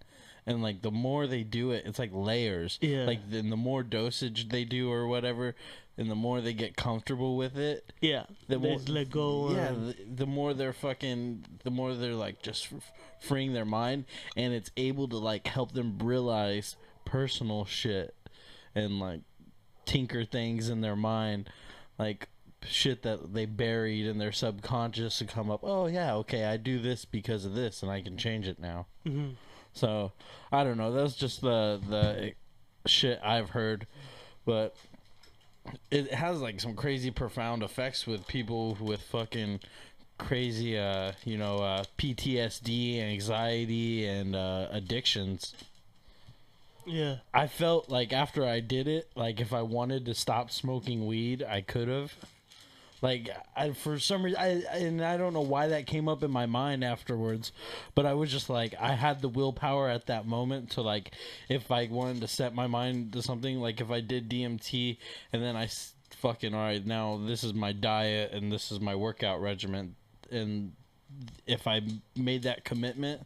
And, like, the more they do it, it's like layers. Yeah. Like, the more dosage they do or whatever, and the more they get comfortable with it. Yeah. The more, let go. Yeah, the more they're like, just freeing their mind. And it's able to, like, help them realize personal shit. And, like, tinker things in their mind. Like, shit that they buried in their subconscious to come up. Oh, yeah, okay, I do this because of this, and I can change it now. Mm-hmm. So, I don't know. That's just the shit I've heard. But it has, like, some crazy profound effects with people with fucking crazy, PTSD, anxiety, and addictions. Yeah. I felt like after I did it, like, if I wanted to stop smoking weed, I could have. Like, for some reason, I don't know why that came up in my mind afterwards, but I was just like, I had the willpower at that moment to, like, if I wanted to set my mind to something, like if I did DMT and then I fucking, all right, now this is my diet and this is my workout regimen, and if I made that commitment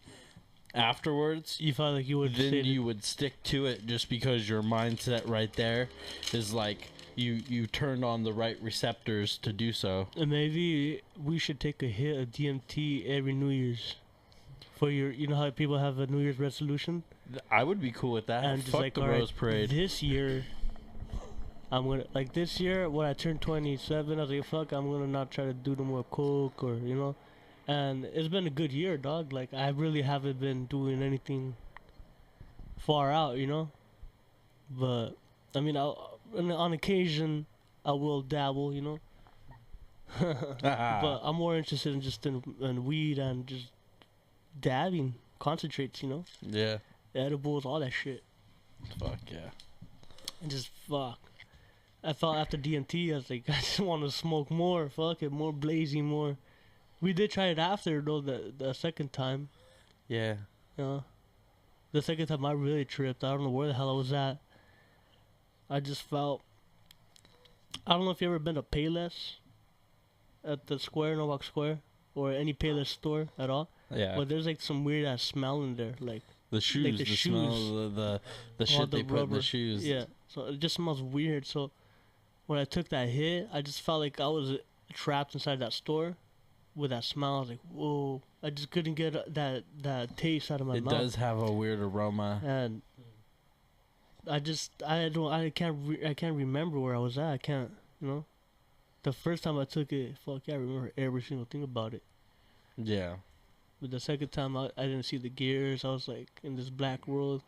afterwards, you felt like you would, then you would stick to it just because your mindset right there is like, you turned on the right receptors to do so. And maybe we should take a hit of DMT every New Year's. For you know how people have a New Year's resolution? I would be cool with that. And fuck like, the Rose Parade. This year, I'm gonna, like this year, when I turned 27, I was like, fuck, I'm gonna not try to do no more coke or, you know. And it's been a good year, dog. Like, I really haven't been doing anything far out, you know. But, I mean, on occasion, I will dabble, you know. But I'm more interested in just in weed and just dabbing, concentrates, you know. Yeah. Edibles, all that shit. Fuck yeah. And just fuck. I felt after DMT, I was like, I just want to smoke more. Fuck it, more blazing, more. We did try it after though, the second time. Yeah. You know, the second time I really tripped. I don't know where the hell I was at. I just felt. I don't know if you ever been to Payless at the square, Novak Square, or any Payless store at all. Yeah. But there's like some weird ass smell in there, like the shoes, like the shoes. smell of the shit they put in the shoes. Yeah. So it just smells weird. So when I took that hit, I just felt like I was trapped inside that store with that smell. I was like, whoa! I just couldn't get that taste out of my mouth. It does have a weird aroma. And I can't remember where I was at. I can't, you know. The first time I took it, fuck yeah, I remember every single thing about it. Yeah. But the second time, I didn't see the gears. I was like in this black world.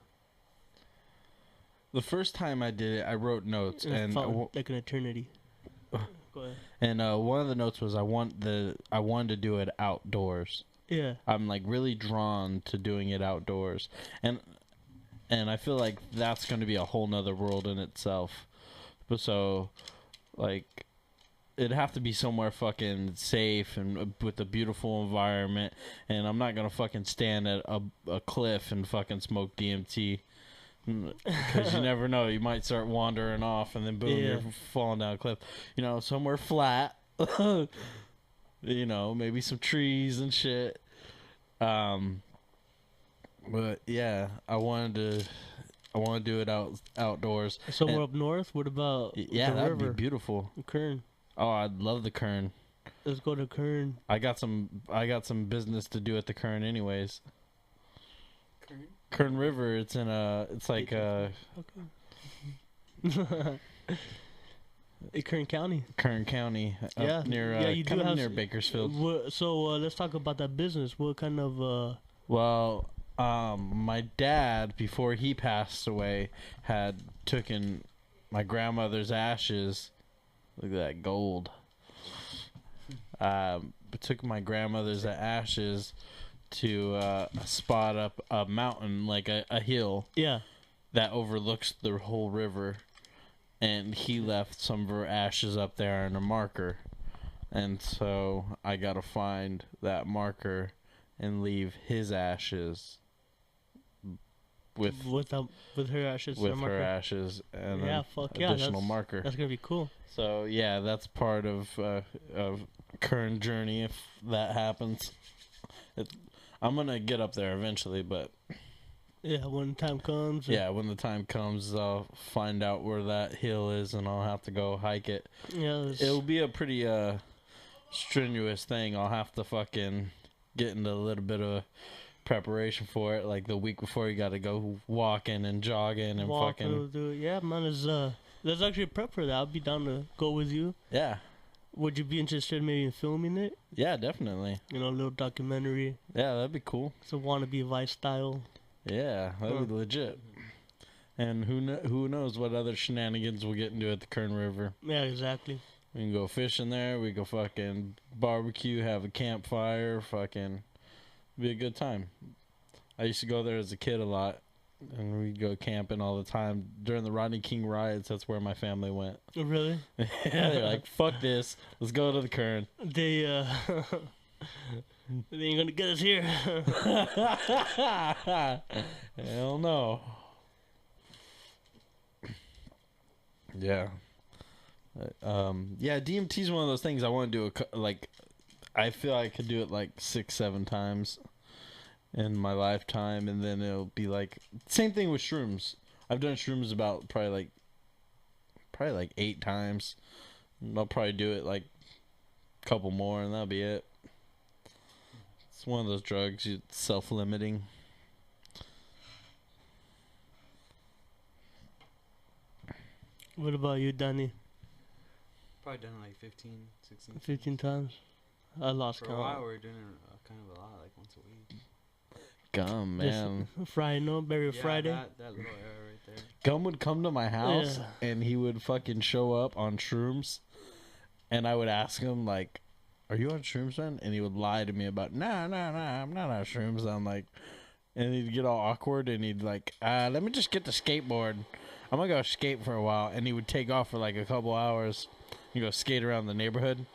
The first time I did it, I wrote notes, and it felt like an eternity. Go ahead. And one of the notes was I wanted to do it outdoors. Yeah. I'm like really drawn to doing it outdoors, and I feel like that's going to be a whole nother world in itself. But so, like, it'd have to be somewhere fucking safe and with a beautiful environment. And I'm not going to fucking stand at a cliff and fucking smoke DMT. Because you never know. You might start wandering off and then boom, Yeah. you're falling down a cliff. You know, somewhere flat. You know, maybe some trees and shit. But yeah, I want to do it outdoors. Somewhere And- up north. What about Yeah, the that'd river? be beautiful. Kern. Oh, I'd love the Kern. Let's go to Kern. I got some business to do at the Kern anyways. Kern? Kern River, it's like Kern County. Kern County, up Yeah. near Yeah, you kind do of have near Bakersfield. So let's talk about that business. What kind of Well, my dad, before he passed away, had taken my grandmother's ashes. Look at that gold. Took my grandmother's ashes to spot up a mountain, like a hill yeah. that overlooks the whole river, and he left some of her ashes up there in a marker, and so I gotta find that marker and leave his ashes with her ashes. with and her marker. ashes and Yeah, an fuck yeah, additional that's- marker. That's gonna be cool. So yeah, that's part of current journey if that happens. I'm gonna get up there eventually, but Yeah, when time comes. yeah, when the time comes, I'll find out where that hill is, and I'll have to go hike it. Yeah. It'll be a pretty strenuous thing. I'll have to fucking get into a little bit of preparation for it. Like the week before, you got to go walking and jogging and fucking do it. Yeah, man. There's actually a prep for that. I'll be down to go with you. yeah, Would you be interested maybe in filming it? yeah, definitely. You know, a little documentary. Yeah, that'd be cool. It's a wannabe Vice style. Yeah, that'd be legit. And who knows what other shenanigans we'll get into at the Kern River. Yeah, exactly. We can go fishing there. We go fucking barbecue, have a campfire, fucking be a good time. I used to go there as a kid a lot, and we'd go camping all the time. During the Rodney King riots, that's where my family went. Oh, really? Yeah, they're like, fuck this. Let's go to the Kern. They they ain't gonna get us here. Hell no. Yeah. Yeah, DMT is one of those things I want to do. I feel I could do it like 6-7 times in my lifetime, and then it'll be like same thing with shrooms. I've done shrooms about probably like 8 times. And I'll probably do it like a couple more, and that'll be it. It's one of those drugs, it's self-limiting. What about you, Danny? Probably done it like 15, 16. 15 times? I lost For count. a while, we were doing it kind of a lot, like once a week. Gum, man. Friday, no? Berry Friday? That little era right there. Gum would come to my house, Yeah. and he would fucking show up on shrooms, and I would ask him, like, are you on shrooms, man? And he would lie to me about, no, I'm not on shrooms. I'm like, and he'd get all awkward, and he'd like, let me just get the skateboard. I'm gonna go skate for a while. And he would take off for like a couple hours. He'd go skate around the neighborhood,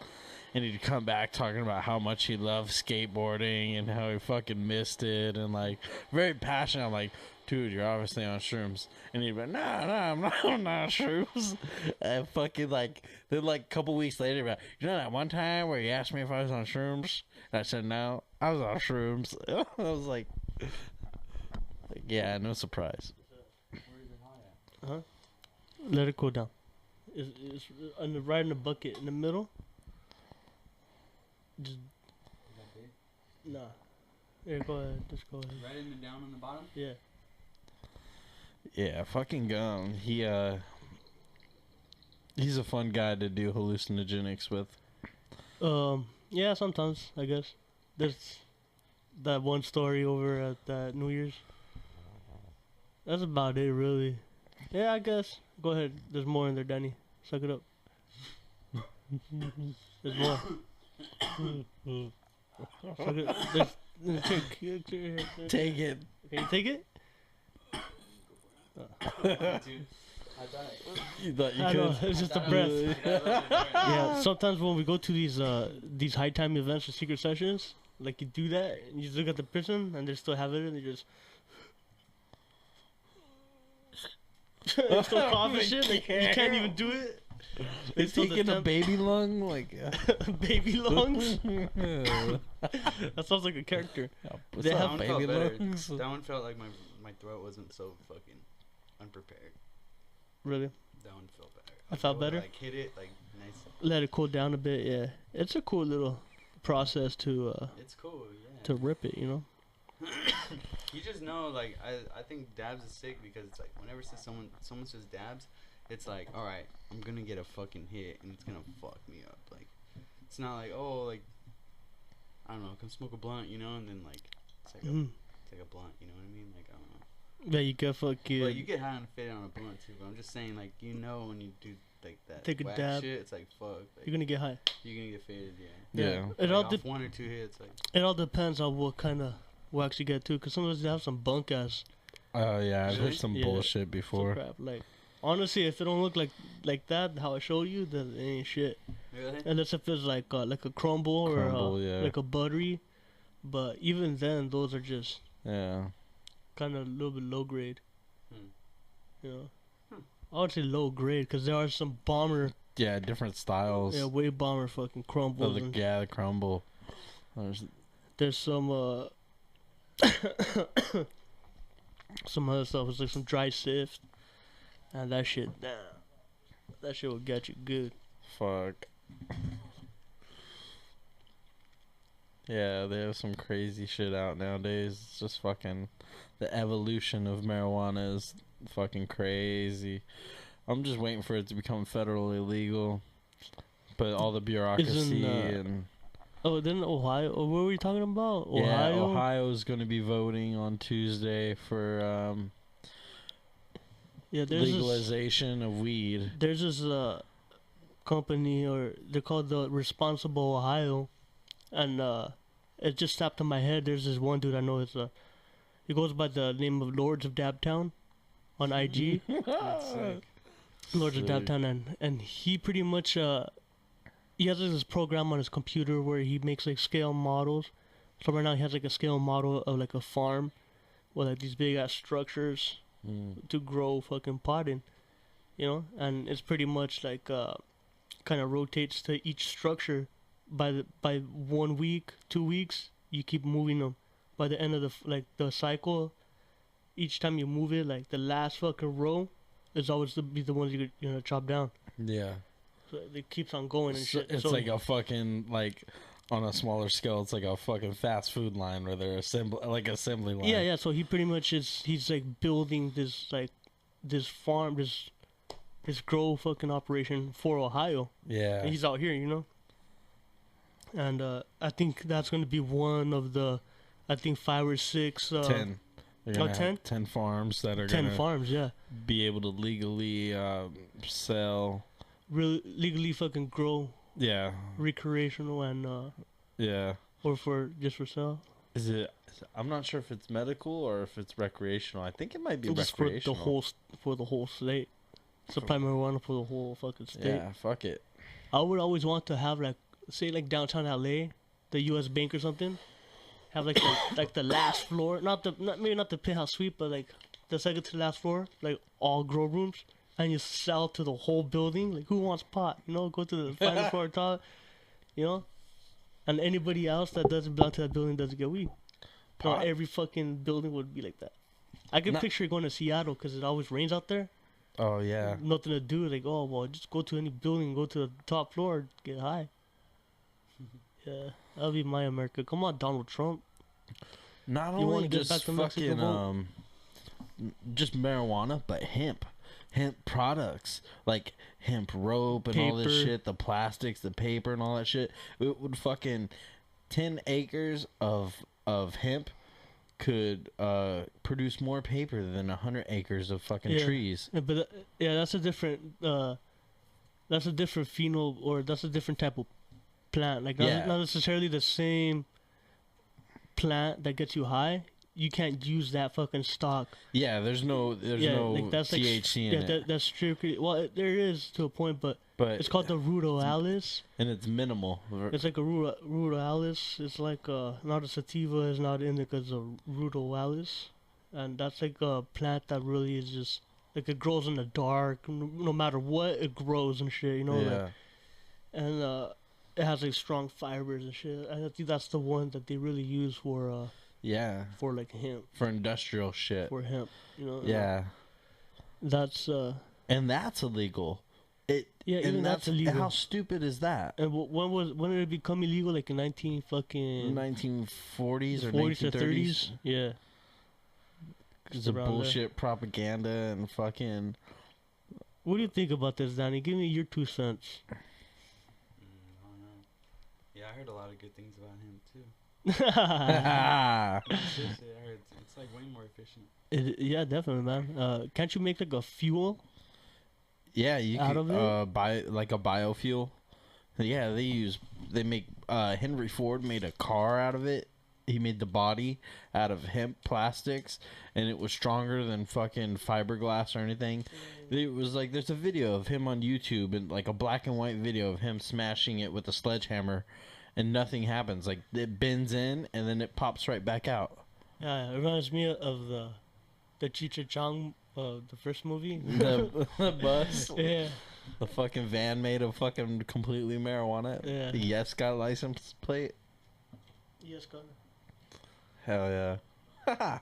and he'd come back talking about how much he loved skateboarding and how he fucking missed it, and like very passionate. I'm like, dude, you're obviously on shrooms. And he'd be like, no, I'm not on shrooms. And fucking like, then like a couple weeks later, about, you know that one time where you asked me if I was on shrooms? And I said, no, I was on shrooms. I was like, yeah, no surprise. Huh? Let it cool down. It's right in the bucket in the middle. Just nah. Here, go ahead. Just go ahead. Right in and down on the bottom? Yeah. Yeah, fucking Gum. He's a fun guy to do hallucinogenics with. Yeah, sometimes I guess. There's that one story over at that New Year's. That's about it, really. Yeah, I guess. Go ahead. There's more in there, Danny. Suck it up. There's more. Suck it. Take it. Can you take it? You thought you I know, could? it's just a breath. Yeah, sometimes when we go to these high time events or secret sessions, like you do that, and you just look at the person, and they still have it, and they just. It's still coughing shit. Like, you can't even do it. They taking a baby lung, like baby lungs. That sounds like a character. What's They up, have- baby better. lungs? That one felt like my throat wasn't so fucking unprepared. Really? That one felt better. I felt was able to, better? Like hit it like nice. Let it cool down a bit. Yeah, it's a cool little process to It's cool, yeah. to rip it. You know. You just know, like, I think dabs is sick because it's like whenever someone says dabs, it's like, all right, I'm gonna get a fucking hit and it's gonna fuck me up. Like, it's not like, oh, like, I don't know, come smoke a blunt, you know, and then like it's like it's like a blunt, you know what I mean? Like, I don't know. Yeah, you get fucking. Well, you get high on fit on a blunt too, but I'm just saying, like, you know, when you do like that Take a whack dab. shit, it's like fuck. Like, You're gonna get high. you're gonna get faded, yeah. Yeah. It Like, all off one or two hits, like. it all depends on what kind of wax you get too, because sometimes they have some bunk ass Oh yeah, I've Really? heard some Yeah. bullshit some before. crap. Like, honestly, if it don't look like that, how I showed you, then it ain't shit. Really? Unless if it's like a crumble, Crumble, or yeah. like a buttery. But even then, those are just Yeah. kind of a little bit low grade. Hmm. You know, Hmm. I would say low grade because there are some bomber, Yeah, different styles. yeah, way bomber fucking Oh, crumbles. the, And yeah, the crumble. there's some some other stuff. It's like some dry sift, and that shit, damn, that shit will get you good. Fuck. Yeah, they have some crazy shit out nowadays. It's just fucking the evolution of marijuana is fucking crazy. I'm just waiting for it to become federally legal. But all the bureaucracy and Oh, then Ohio. Oh, what were we talking about? yeah, Ohio. Ohio's going to be voting on Tuesday for Yeah, there's this, legalization of weed. there's this company, or they're called the Responsible Ohio, and it just snapped in my head. There's this one dude I know. He goes by the name of Lords of Dabtown on IG. That's sick. Lords of Sick. Dabtown, and he pretty much he has like, this program on his computer where he makes like scale models. So right now he has like a scale model of like a farm with like these big ass structures to grow fucking pot in, you know, and it's pretty much like kind of rotates to each structure by 1 week, 2 weeks. You keep moving them. By the end of the cycle, each time you move it, like the last fucking row is always to be the ones you're gonna chop down. Yeah. So it keeps on going and shit. It's So- like a fucking like on a smaller scale. It's like a fucking fast food line where they're assembly line. yeah. So he pretty much he's like building this farm, this grow fucking operation for Ohio. Yeah. And he's out here, you know. And I think that's gonna be one of the, I think 5 or 6. 10. They're gonna have 10? 10 farms that are 10 gonna farms, yeah. be able to legally sell. Really legally fucking grow Yeah. recreational and Yeah. or just for sale. I'm not sure if it's medical or if it's recreational. I think it might be Just for the recreational. whole state. Supply marijuana for the whole fucking state. Yeah, fuck it. I would always want to have like, say like downtown LA, the U.S. Bank or something, have like the last floor, maybe not the penthouse suite, but like the second to last floor, like all grow rooms, and you sell to the whole building. Like, who wants pot? You know, go to the final floor top, you know, and anybody else that doesn't belong to that building doesn't get weed. So Pot? every fucking building would be like that. I can No- picture going to Seattle because it always rains out there. Oh yeah. Nothing to do. Like, oh well, just go to any building, go to the top floor, get high. Yeah, that'll be my America. Come on, Donald Trump. Not You wanna only get just back to Mexico fucking just marijuana, but hemp products like hemp rope and all this Paper. shit, the plastics, the paper and all that shit. It would fucking 10 acres of hemp could produce more paper than 100 acres of fucking Yeah. trees. Yeah, but that's a different phenol, or that's a different type of plant. Like, Yeah. not necessarily the same plant that gets you high. You can't use that fucking stock. Yeah, there's no that's like THC in it, that's strictly, well, there is to a point, but but it's called the rudolalis. and it's minimal. It's like a rudolalis. It's like not a sativa, it's not indica, it's a rudolalis, and that's like a plant that really is just Like it grows in the dark, no matter what it grows and shit, you know. Yeah. Like, and it has like strong fibers and shit. And I think that's the one that they really use for Yeah. for like hemp, For industrial shit. for hemp, you know. Yeah. That's And that's illegal. yeah, even that's illegal. How stupid is that? And when did it become illegal? Like in 1940s or 40s or 1930s. 30s? Yeah. It's a bullshit propaganda and fucking. What do you think about this, Danny? Give me your 2 cents. I don't know. Yeah, I heard a lot of good things about him too. Seriously, I heard it's like way more efficient. Yeah, definitely, man. Can't you make like a fuel? Yeah, you Out could of it? buy like a biofuel. Yeah, they make Henry Ford made a car out of it. He made the body out of hemp plastics, and it was stronger than fucking fiberglass or anything. It was like there's a video of him on YouTube, and like a black and white video of him smashing it with a sledgehammer, and nothing happens. Like it bends in, and then it pops right back out. Yeah, it reminds me of the Cheech and Chong, the first movie. The bus, Yeah, the fucking van made of fucking completely marijuana. Yeah. Yes, got a license plate. yes, Connor. Hell yeah.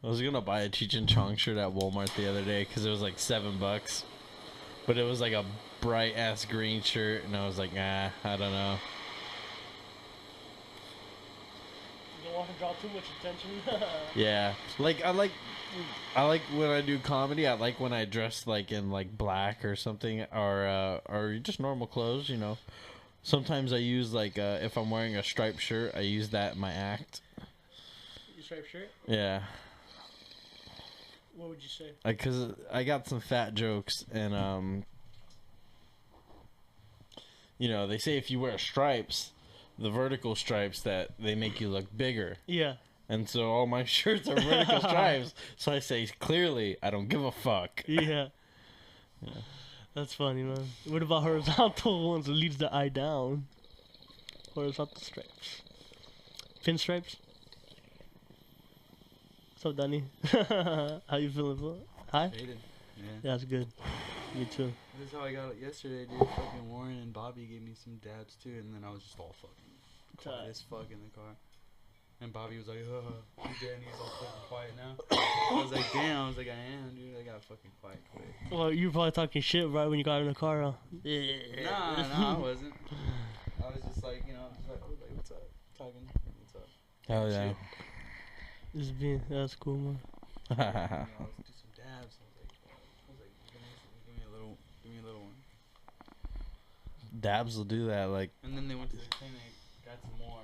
I was gonna buy a Cheech and Chong shirt at Walmart the other day because it was like $7, but it was like a bright ass green shirt, and I was like, I don't know. You don't want to draw too much attention. Yeah, like I like when I do comedy. I like when I dress like in like black or something, or just normal clothes. You know, sometimes I use like if I'm wearing a striped shirt, I use that in my act. You striped shirt? Yeah. What would you say? Because I got some fat jokes, and you know, they say if you wear stripes, the vertical stripes, that they make you look bigger. Yeah. And so all my shirts are vertical stripes. So I say clearly, I don't give a fuck. Yeah. Yeah. That's funny, man. What about horizontal ones that leads the eye down? Horizontal stripes. Pinstripes? What's up, Danny? How you feeling, bro? Hi? Faded. Yeah. Yeah, that's good. Me too. This is how I got it yesterday, dude. Fucking Warren and Bobby gave me some dabs too, and then I was just all fucking quiet as fuck in the car. And Bobby was like, Danny's all fucking quiet now. I was like, damn. I was like, I am, dude. I got fucking quiet quick. Well, you were probably talking shit right when you got in the car, huh? Nah, I wasn't. I was just like, you know, I was like, what's up? Talking, what's up? Hell yeah. Just being, that's cool, man. You know, I was do some dabs. I was like, give me a little one. Dabs will do that, like. And then they went to the clinic, got some more,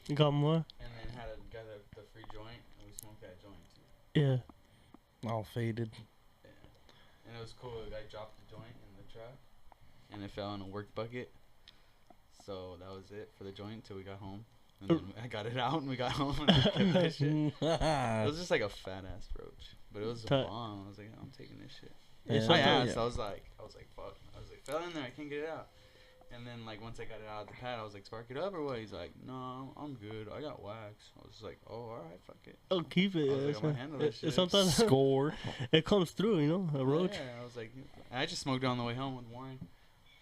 You got more? and then got the free joint, and we smoked that joint too. Yeah. All faded. Yeah. And it was cool. I dropped the joint in the truck, and it fell in a work bucket. So that was it for the joint until we got home. And then I got it out and we got home and I kept that shit. It was just like a fat ass roach, but it was a bomb. I was like, I'm taking this shit. Yeah. I asked. I was like, fuck. I was like, fell in there. I can't get it out. And then like once I got it out of the pad, I was like, spark it up or what? He's like, no, I'm good. I got wax. I was like, oh, all right, fuck it. Oh, keep it. I was like, I'm gonna handle this shit. Sometimes Score. it comes through, you know, a roach. Yeah, I was like, and I just smoked it on the way home with Warren.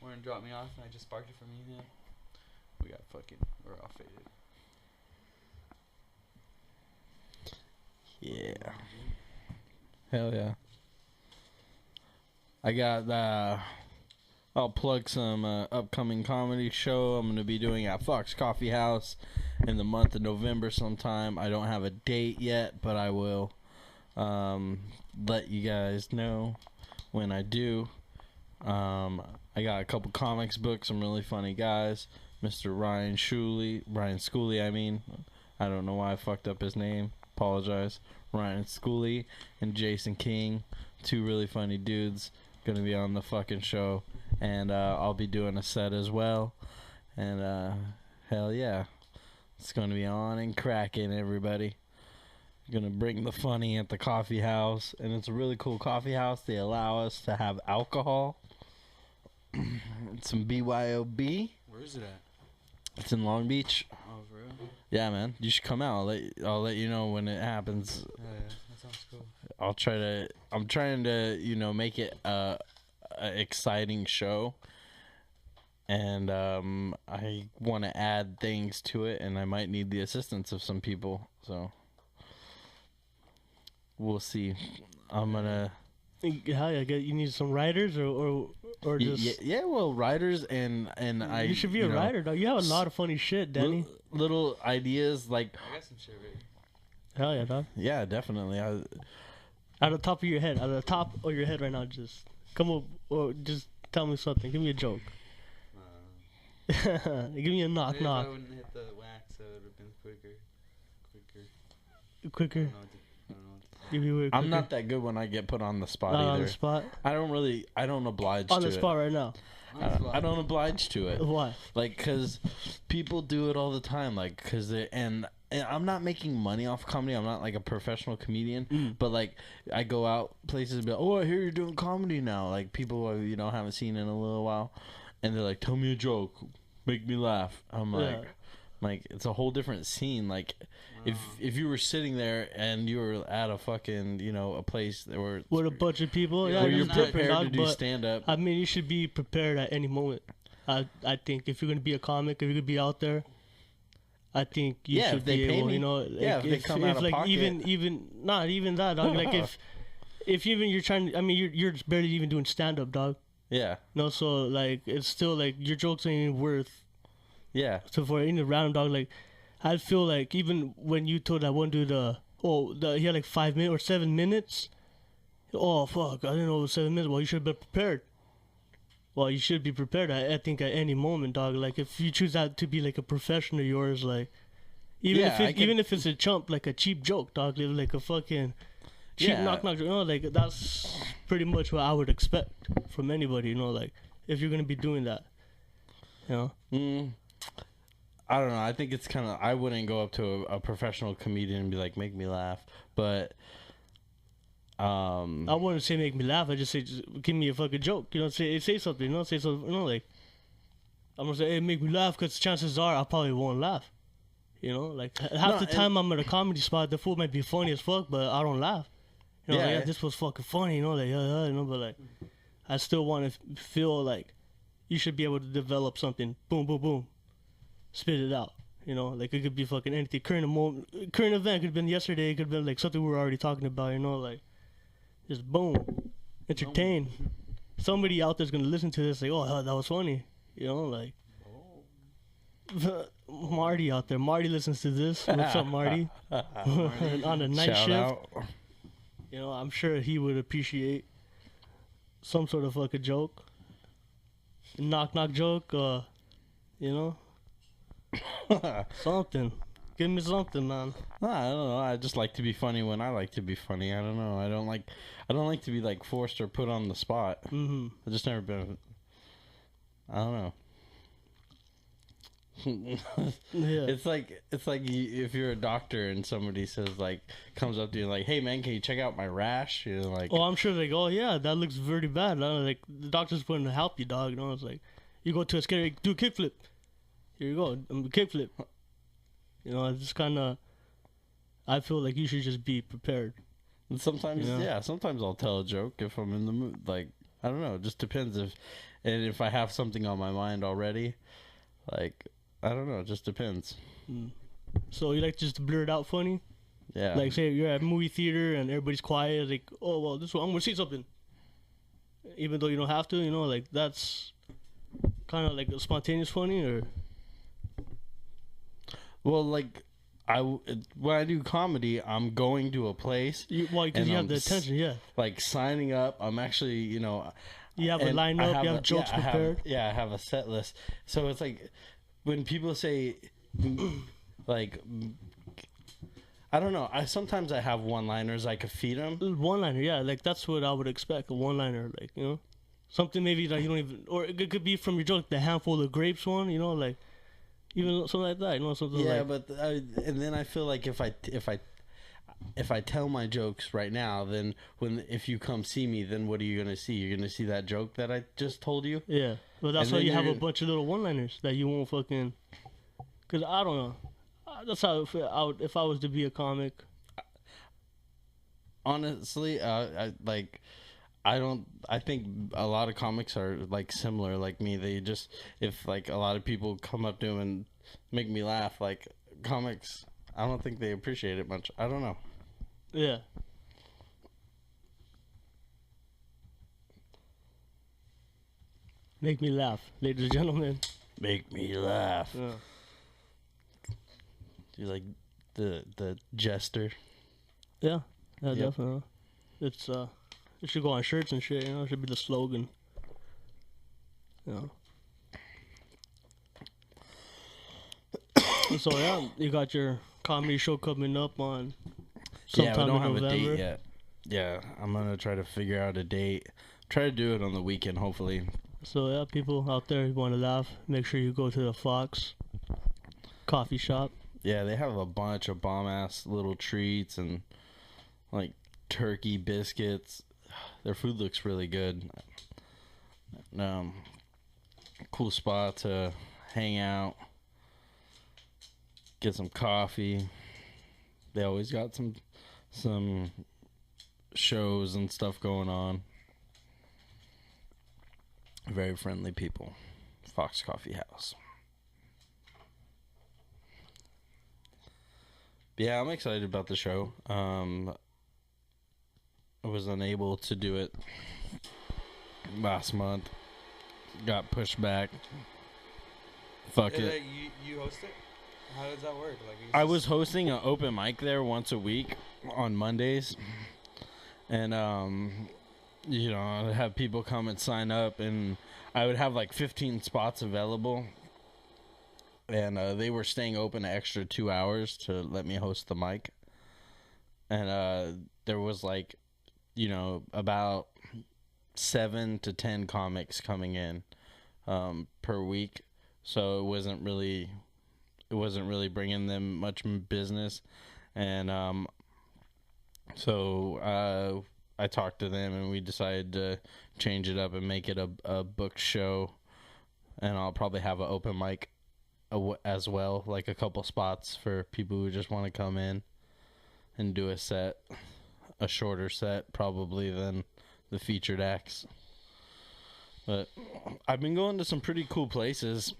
Warren dropped me off and I just sparked it for me and him. We're all faded. Yeah. Hell yeah. I got I'll plug some upcoming comedy show I'm going to be doing at Fox Coffee House in the month of November sometime. I don't have a date yet, but I will let you guys know when I do. I got a couple comics books, some really funny guys. Mr. Ryan Schooley, I mean. I don't know why I fucked up his name. Apologize. Ryan Schooley and Jason King, two really funny dudes, gonna be on the fucking show, and I'll be doing a set as well, and hell yeah, it's gonna be on and cracking, everybody. Gonna bring the funny at the coffee house, and it's a really cool coffee house. They allow us to have alcohol, some BYOB. Where is it at? It's in Long Beach. Oh, for real? Yeah, man, you should come out. I'll let you know when it happens. Yeah, that sounds cool. I'm trying to, you know, make it a exciting show. And I want to add things to it, and I might need the assistance of some people. So we'll see. I'm gonna. How you need some writers or just Yeah, well, writers and I. You should be a writer, dog. You have a lot of funny shit, Danny. Little ideas like. I got some shit ready. Hell yeah, dog. Yeah, definitely. Out of the top of your head, right now, just come up or just tell me something. Give me a joke. Give me a knock. If I wouldn't hit the wax, so it would have been quicker. Quicker. I don't know. I'm not that good when I get put on the spot either. On the spot? I don't oblige to it. On the spot right now. I don't oblige to it. Why? Like, because people do it all the time. Like, and I'm not making money off comedy. I'm not like a professional comedian. But like, I go out places and be like, oh, I hear you're doing comedy now. Like, people I, you know, haven't seen in a little while. And they're like, tell me a joke. Make me laugh. I'm like... Like, it's a whole different scene. Like, if you were sitting there and you were at a fucking, you know, a place where with a bunch of people, where you're prepared to do stand up. I mean, you should be prepared at any moment. I think if you're gonna be a comic, if you're gonna be out there, I think you should be able. You know, like, if they come out of like pocket. even not even that, dog. Like if even you're trying, I mean, you're barely even doing stand up, dog. Yeah. No, so like it's still like your jokes ain't worth. Yeah. So for any random dog, like I feel like even when you told that one dude, he had like 5 minutes or 7 minutes. Oh fuck! I didn't know it was 7 minutes. Well, you should have been prepared. Well, you should be prepared. I think at any moment, dog. Like if you choose that to be like a profession of yours, like even if it's a chump, like a cheap joke, dog, like a fucking cheap knock, you know, like that's pretty much what I would expect from anybody, you know, like if you're gonna be doing that, you know. I don't know. I think it's kind of. I wouldn't go up to a professional comedian and be like, "Make me laugh," but I wouldn't say make me laugh. I just say, just give me a fucking joke. You know, say something. You know, say something. You know, like I'm gonna say, hey, make me laugh, because chances are I probably won't laugh. You know, like half the time I'm at a comedy spot, the fool might be funny as fuck, but I don't laugh. You know, like, this was fucking funny. You know, like you know, but like I still want to feel like you should be able to develop something. Boom, boom, boom. Spit it out, you know, like it could be fucking anything. Current event could have been yesterday. It could have been like something we were already talking about, you know, like just boom, entertain. Somebody out there's gonna listen to this, like, oh, that was funny, you know, like Marty out there. Marty listens to this. What's up, Marty? On a night Shout shift, out. you know, I'm sure he would appreciate some sort of fucking joke, knock joke, you know. Something. Give me something, man. No, I don't know. I just like to be funny when I like to be funny. I don't know. I don't like to be like forced or put on the spot. I just never been. I don't know. Yeah. It's like if you're a doctor and somebody says like comes up to you like, hey man, can you check out my rash? You're like, oh, I'm sure like, oh yeah, that looks very bad. Like the doctor's going to help you, dog. You know, it's like you go to a scary, do a kickflip. Here you go, kickflip. You know, it's just kind of. I feel like you should just be prepared. And sometimes, sometimes I'll tell a joke if I'm in the mood. Like, I don't know, it just depends if I have something on my mind already. Like, I don't know, it just depends. So you like just to blur it out funny? Yeah. Like say you're at a movie theater and everybody's quiet, like, oh well, this one I'm gonna see something. Even though you don't have to, you know, like that's kind of like a spontaneous funny, or. Well, like, when I do comedy, I'm going to a place. Because you have the attention, yeah. Like, signing up, I'm actually, you know. You have a lineup, you have jokes prepared. I have a set list. So it's like, when people say, like, I don't know. Sometimes I have one-liners, I could feed them. One-liner, yeah. Like, that's what I would expect, a one-liner, like, you know. Something maybe that you don't even, or it could be from your joke, the handful of grapes one, you know, like. Even something like that, you know, something yeah, like. Yeah, but and then I feel like if I tell my jokes right now, then if you come see me, then what are you gonna see? You're gonna see that joke that I just told you. Yeah, but that's why you have a bunch of little one-liners that you won't fucking. Cause I don't know. That's how if I was to be a comic. honestly, I think a lot of comics are like similar like me. They just, if like a lot of people come up to them and make me laugh, like comics, I don't think they appreciate it much. I don't know. Yeah. Make me laugh, ladies and gentlemen. Make me laugh. Yeah. You like the jester? Yeah, Yep. definitely. It's it should go on shirts and shit. You know, it should be the slogan. Yeah. So yeah, you got your comedy show coming up on Yeah, sometime we don't in have November. a date yet. Yeah, I'm gonna try to figure out a date. Try to do it on the weekend, hopefully. So yeah, people out there who want to laugh, make sure you go to the Fox coffee shop. Yeah, they have a bunch of bomb ass little treats and like turkey biscuits. Their food looks really good. Cool spot to hang out, get some coffee. They always got some shows and stuff going on. Very friendly people. Fox Coffee House. But yeah, I'm excited about the show. I was unable to do it last month. Got pushed back. Fuck it. You host it? How does that work? Like, I was hosting an open mic there once a week on Mondays. And, I'd have people come and sign up. And I would have like 15 spots available. And they were staying open an extra 2 hours to let me host the mic. And there was like, about 7 to 10 comics coming in per week. So it wasn't really bringing them much business. And so I talked to them and we decided to change it up and make it a booked show. And I'll probably have an open mic as well, like a couple spots for people who just want to come in and do a shorter set probably than the featured acts. But I've been going to some pretty cool places.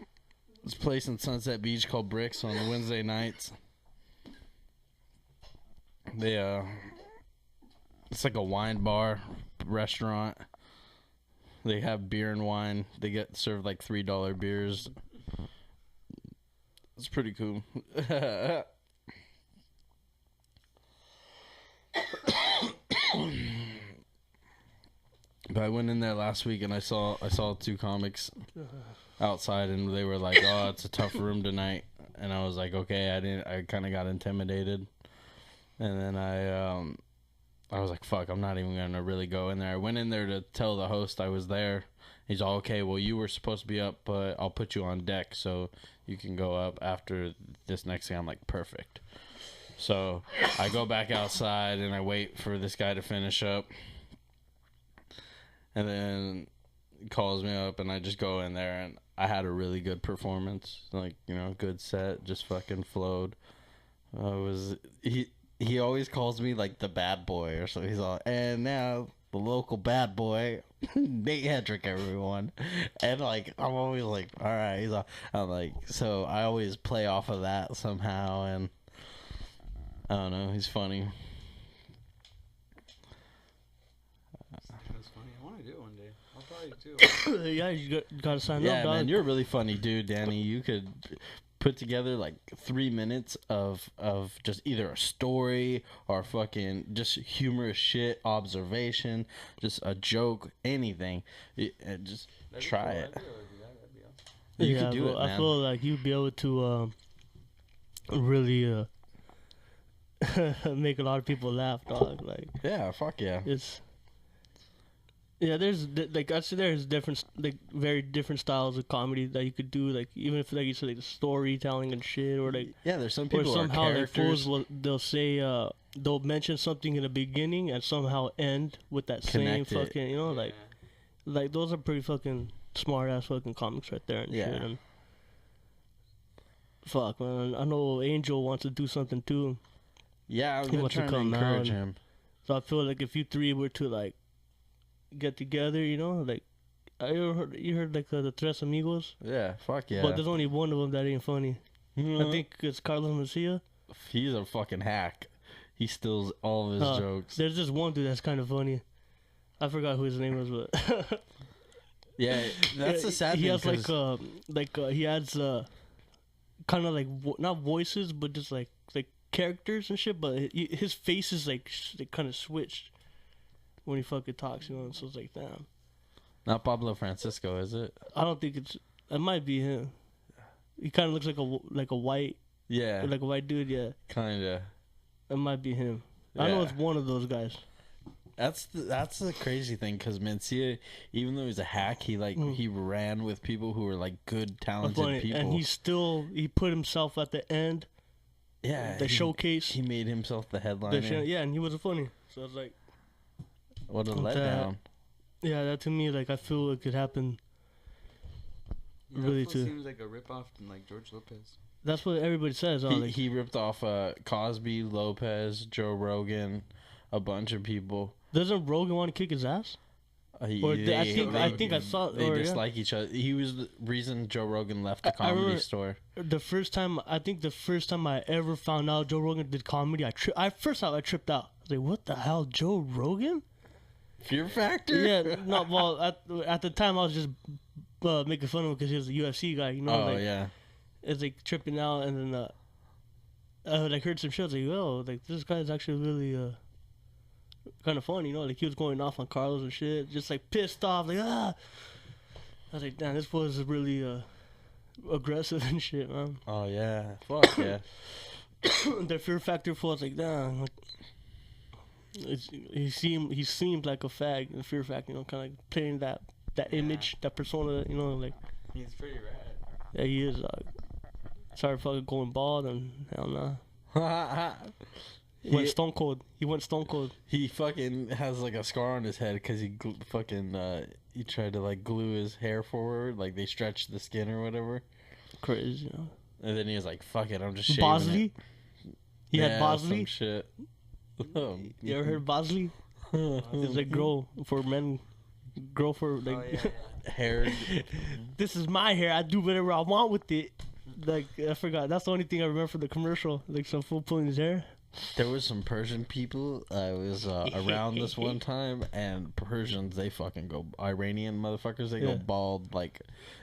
This place in Sunset Beach called Bricks on Wednesday nights. It's like a wine bar restaurant. They have beer and wine. They get served like $3 beers. It's pretty cool. But I went in there last week and I saw 2 comics outside and they were like, "Oh, it's a tough room tonight." And I was like, "Okay." I kind of got intimidated. And then I was like, "Fuck, I'm not even going to really go in there." I went in there to tell the host I was there. He's all, "Okay, well, you were supposed to be up, but I'll put you on deck so you can go up after this next thing." I'm like, "Perfect." So I go back outside and I wait for this guy to finish up. And then he calls me up and I just go in there and I had a really good performance. Like, good set, just fucking flowed. He always calls me like the bad boy or something. He's all, "And now the local bad boy, Nate Hedrick, everyone." And like, I'm always like, "All right." I'm like, so I always play off of that somehow. And I don't know, he's funny. That's funny. I want to do it one day. I'll probably do. Yeah, you got to sign Yeah, up, dog. man, you're a really funny dude, Danny. You could put together like 3 minutes of just either a story or fucking just humorous shit, observation, just a joke, anything. Just try it. You could do it, man. I feel like you'd be able to really make a lot of people laugh, dog. Like, Yeah, fuck yeah. There's different, like, very different styles of comedy that you could do. Like, even if, like you said, like storytelling and shit, or like, Yeah, there's some or people who are somehow like characters. fools they'll say they'll mention something in the beginning and somehow end with that Connect same it. fucking, like those are pretty fucking smart ass fucking comics right there and Yeah. shit. And fuck, man, I know Angel wants to do something too. Yeah, I've He been wants to trying to come out encourage and- him. So So I feel like if you three were to like get together, you know, like you heard like the Tres Amigos. Yeah, fuck yeah. But there's only one of them that ain't funny. I think it's Carlos Mencia. He's a fucking hack. He steals all of his jokes. There's just one dude that's kind of funny. I forgot who his name was, but yeah, that's the sad thing. He has he adds kind of like not voices, but just like characters and shit. But his face is like kind of switched when he fucking talks, you know. And so it's like, damn. Not Pablo Francisco, is it? I don't think it's. It might be him. He kind of looks like a white. Yeah. Like a white dude, yeah. Kinda. It might be him. Yeah. I know it's one of those guys. That's the crazy thing, because Mencia, even though he's a hack, he he ran with people who were like good, talented people, and he put himself at the end. Yeah, the showcase. He made himself the headliner. Yeah, and he wasn't funny. So it's like, what a letdown. Yeah, that to me, like, I feel it could happen. Really, too. Seems like a ripoff from like George Lopez. That's what everybody says. He ripped off Cosby, Lopez, Joe Rogan, a bunch of people. Doesn't Rogan want to kick his ass? I think I saw. They dislike each other. He was the reason Joe Rogan left the comedy store. The first time I ever found out Joe Rogan did comedy, I tripped out. I was like, "What the hell, Joe Rogan?" Fear Factor. Yeah, no. Well, at the time I was just making fun of him because he was a UFC guy. You know. Oh yeah. It's like tripping out, and then I like heard some shit. I was like, "Oh, like this guy's actually really kind of funny." You know, like he was going off on Carlos and shit, just like pissed off, like ah. I was like, damn, this was really aggressive and shit, man. Oh yeah, fuck yeah. The Fear Factor was like, damn. Like, he seemed like a fag in the Fear Factor, you know, kind of like playing that image, that persona, you know, like. He's pretty rad. Yeah, he is. Sorry, fucking going bald and hell nah. He went stone cold. He fucking has like a scar on his head because he he tried to like glue his hair forward, like they stretched the skin or whatever. Crazy, you know. And then he was like, "Fuck it, I'm just shaving Bosley." He had Bosley. Some shit. You ever heard Bosley? It's like grow for men, grow for like hair. This is my hair. I do whatever I want with it. Like I forgot. That's the only thing I remember from the commercial. Like some fool pulling his hair. There was some Persian people. I was around this one time, and Persians, they fucking go Iranian motherfuckers. They go bald like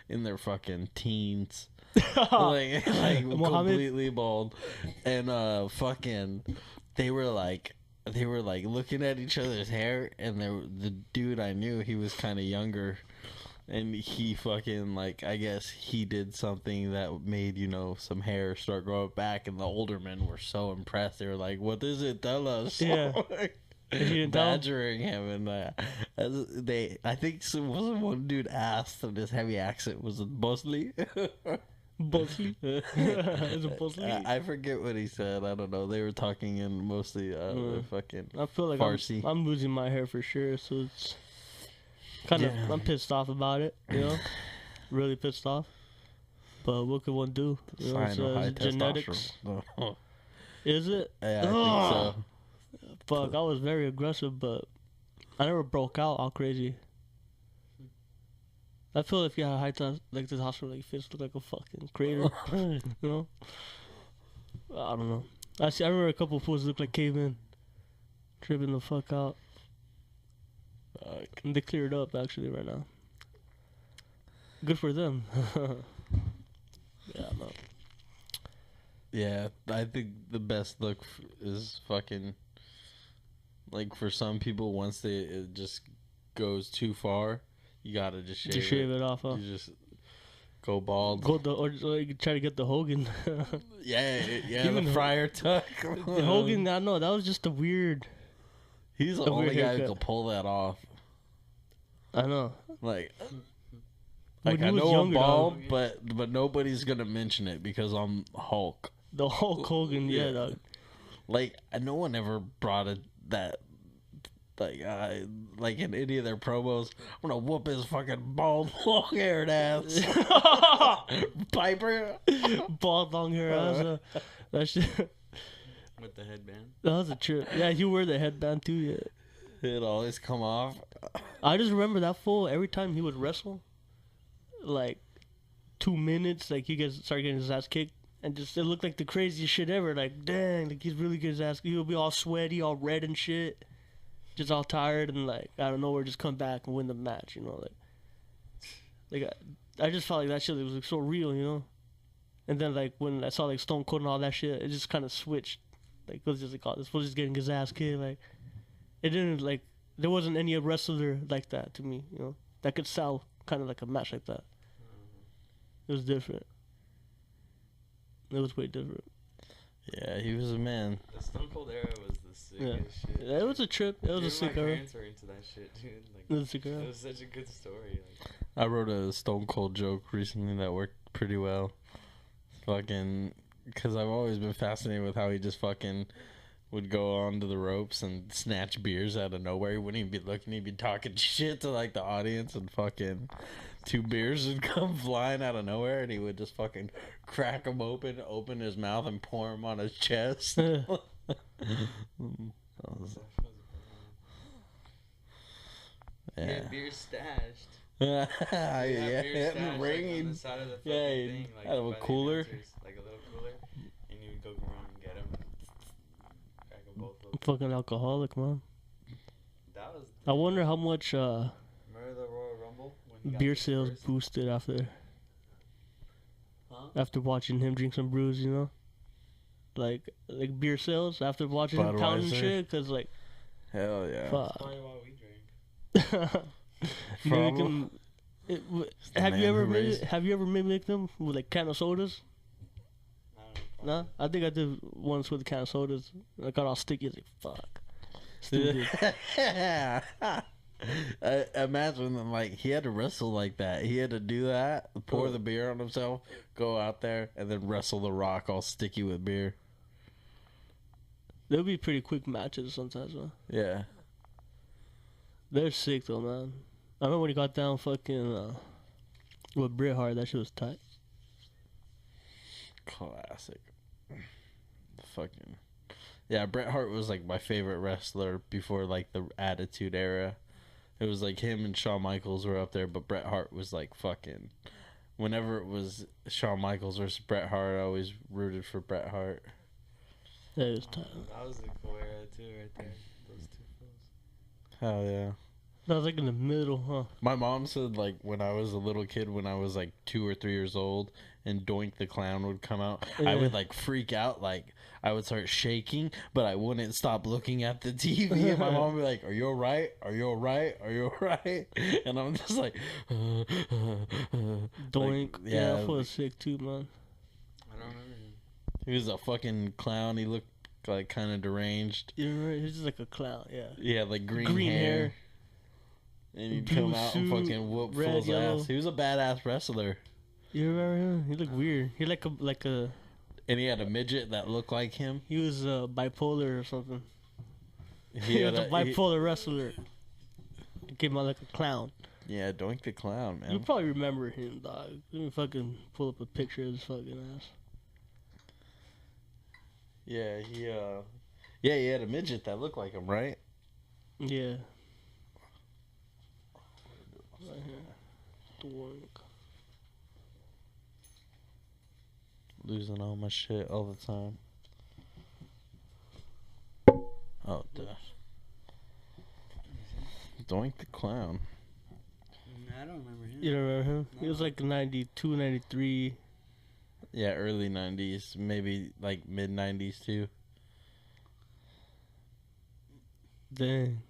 in their fucking teens, like completely bald, and fucking they were like looking at each other's hair, and the dude I knew, he was kind of younger. And he fucking, like, I guess he did something that made, you know, some hair start growing back. And the older men were so impressed. They were like, what is it? Tell us. Yeah. Badgering him. And I think one dude asked, and his heavy accent was Bosley. Bosley? Is it Bosley? I forget what he said. I don't know. They were talking in mostly fucking I feel like Farsi. I'm losing my hair for sure. So it's... kind of, I'm pissed off about it, you know, really pissed off. But what could one do? You know, it's genetics. Is it? Yeah, I think so. Fuck, I was very aggressive, but I never broke out all crazy. I feel if you had high touch, like this hospital, like your face look like a fucking crater. You know? I don't know. I remember a couple of fools look like cavemen, tripping the fuck out. And they cleared up actually right now. Good for them. Yeah, no. Yeah, I think the best look is fucking like for some people. Once it just goes too far, you gotta just shave it off. Huh? You just go bald. Or you try to get the Hogan. yeah, even the Friar Tuck. The Hogan, I know that was just a weird. He's the only guy who can pull that off. I know. Like I know I'm bald, but nobody's gonna mention it because I'm Hulk. The Hulk Hogan, yeah, dog. Like no one ever brought that. Like in any of their promos, I'm gonna whoop his fucking bald, long-haired ass. Piper, bald, long-haired ass. That shit. With the headband. That was a trip. Yeah, you wear the headband too. Yeah. It'd always come off. I just remember that fool every time he would wrestle, like 2 minutes, like he started getting his ass kicked, and just it looked like the craziest shit ever. Like dang, like he's really getting his ass. He'll be all sweaty, all red and shit, just all tired, and like out of nowhere, just come back and win the match. You know, like I just felt like that shit was like, so real, you know. And then like when I saw like Stone Cold and all that shit, it just kind of switched. Like it was just like, oh, this fool just getting his ass kicked. Like it didn't like there wasn't any wrestler like that to me, you know, that could sell kind of like a match like that. It was different. It was way different. Yeah, he was a man. The Stone Cold era was the sickest shit. Yeah, it was a trip. It was a sick era. My parents were into that shit, dude. Like, it was a sick era. It was such a good story. Like. I wrote a Stone Cold joke recently that worked pretty well. Fucking, because I've always been fascinated with how he just fucking would go onto the ropes and snatch beers out of nowhere. He wouldn't even be looking. He'd be talking shit to like the audience, and fucking 2 beers would come flying out of nowhere, and he would just fucking crack them open his mouth, and pour them on his chest. Yeah, beer stashed. Yeah, beer stashed, ringing. Like, on the side of the fucking Yeah, thing, like, out of a by the cooler. announcers, like a little cooler, and you would go around and get them, crack them both open. Fucking alcoholic, man. That was. I wonder how much Remember the Royal Rumble? When he got beer this sales first? boosted after Huh? after watching him drink some brews, you know, like beer sales after watching him pounding Budweiser. shit, cause like Hell yeah. fuck. That's probably why we drank. Problem. Have man you ever who raised- have you ever mimicked them with like can of sodas? I don't know. No, I think I did once with a can of sodas. I got all sticky. I was like, fuck. Stupid. I imagine that, like, he had to wrestle like that. He had to do that, pour the beer on himself, go out there, and then wrestle the Rock all sticky with beer. They'll be pretty quick matches sometimes, man. Yeah. They're sick though, man. I remember when he got down fucking with Bret Hart. That shit was tight. Classic. Fucking. Yeah, Bret Hart was like my favorite wrestler before like the Attitude Era. It was like him and Shawn Michaels were up there, but Bret Hart was like fucking. Whenever it was Shawn Michaels versus Bret Hart, I always rooted for Bret Hart. Yeah, it was tight. That was the cool era too, right there. Those two films. Hell yeah. That was like in the middle, huh? My mom said, like, when I was a little kid, when I was like 2 or 3 years old, and Doink the Clown would come out, I would like freak out, like I would start shaking, but I wouldn't stop looking at the TV. And my mom would be like, "Are you alright? Are you alright? Are you alright?" And I'm just like, Doink. Like, yeah, yeah. that was sick too, man. I don't remember him. he was a fucking clown. He looked like kind of deranged. You're right. He's just like a clown. Yeah. He had like green hair. hair. And he'd Blue come out and suit, fucking whoop red, fool's yellow. ass. He was a badass wrestler. You remember him? He looked weird. He like a. And he had a midget that looked like him. He was bipolar or something. He He had was a bipolar wrestler. He came out like a clown. Yeah, Doink the Clown, man. You probably remember him, dog. Let me fucking pull up a picture of his fucking ass. Yeah, he had a midget that looked like him, right? Yeah. Right here. Doink. Losing all my shit all the time. Oh, duh. Doink the Clown. I don't remember him. You don't remember him? He was No. like 92, 93. Yeah, early 90s, maybe like mid 90s too. Dang.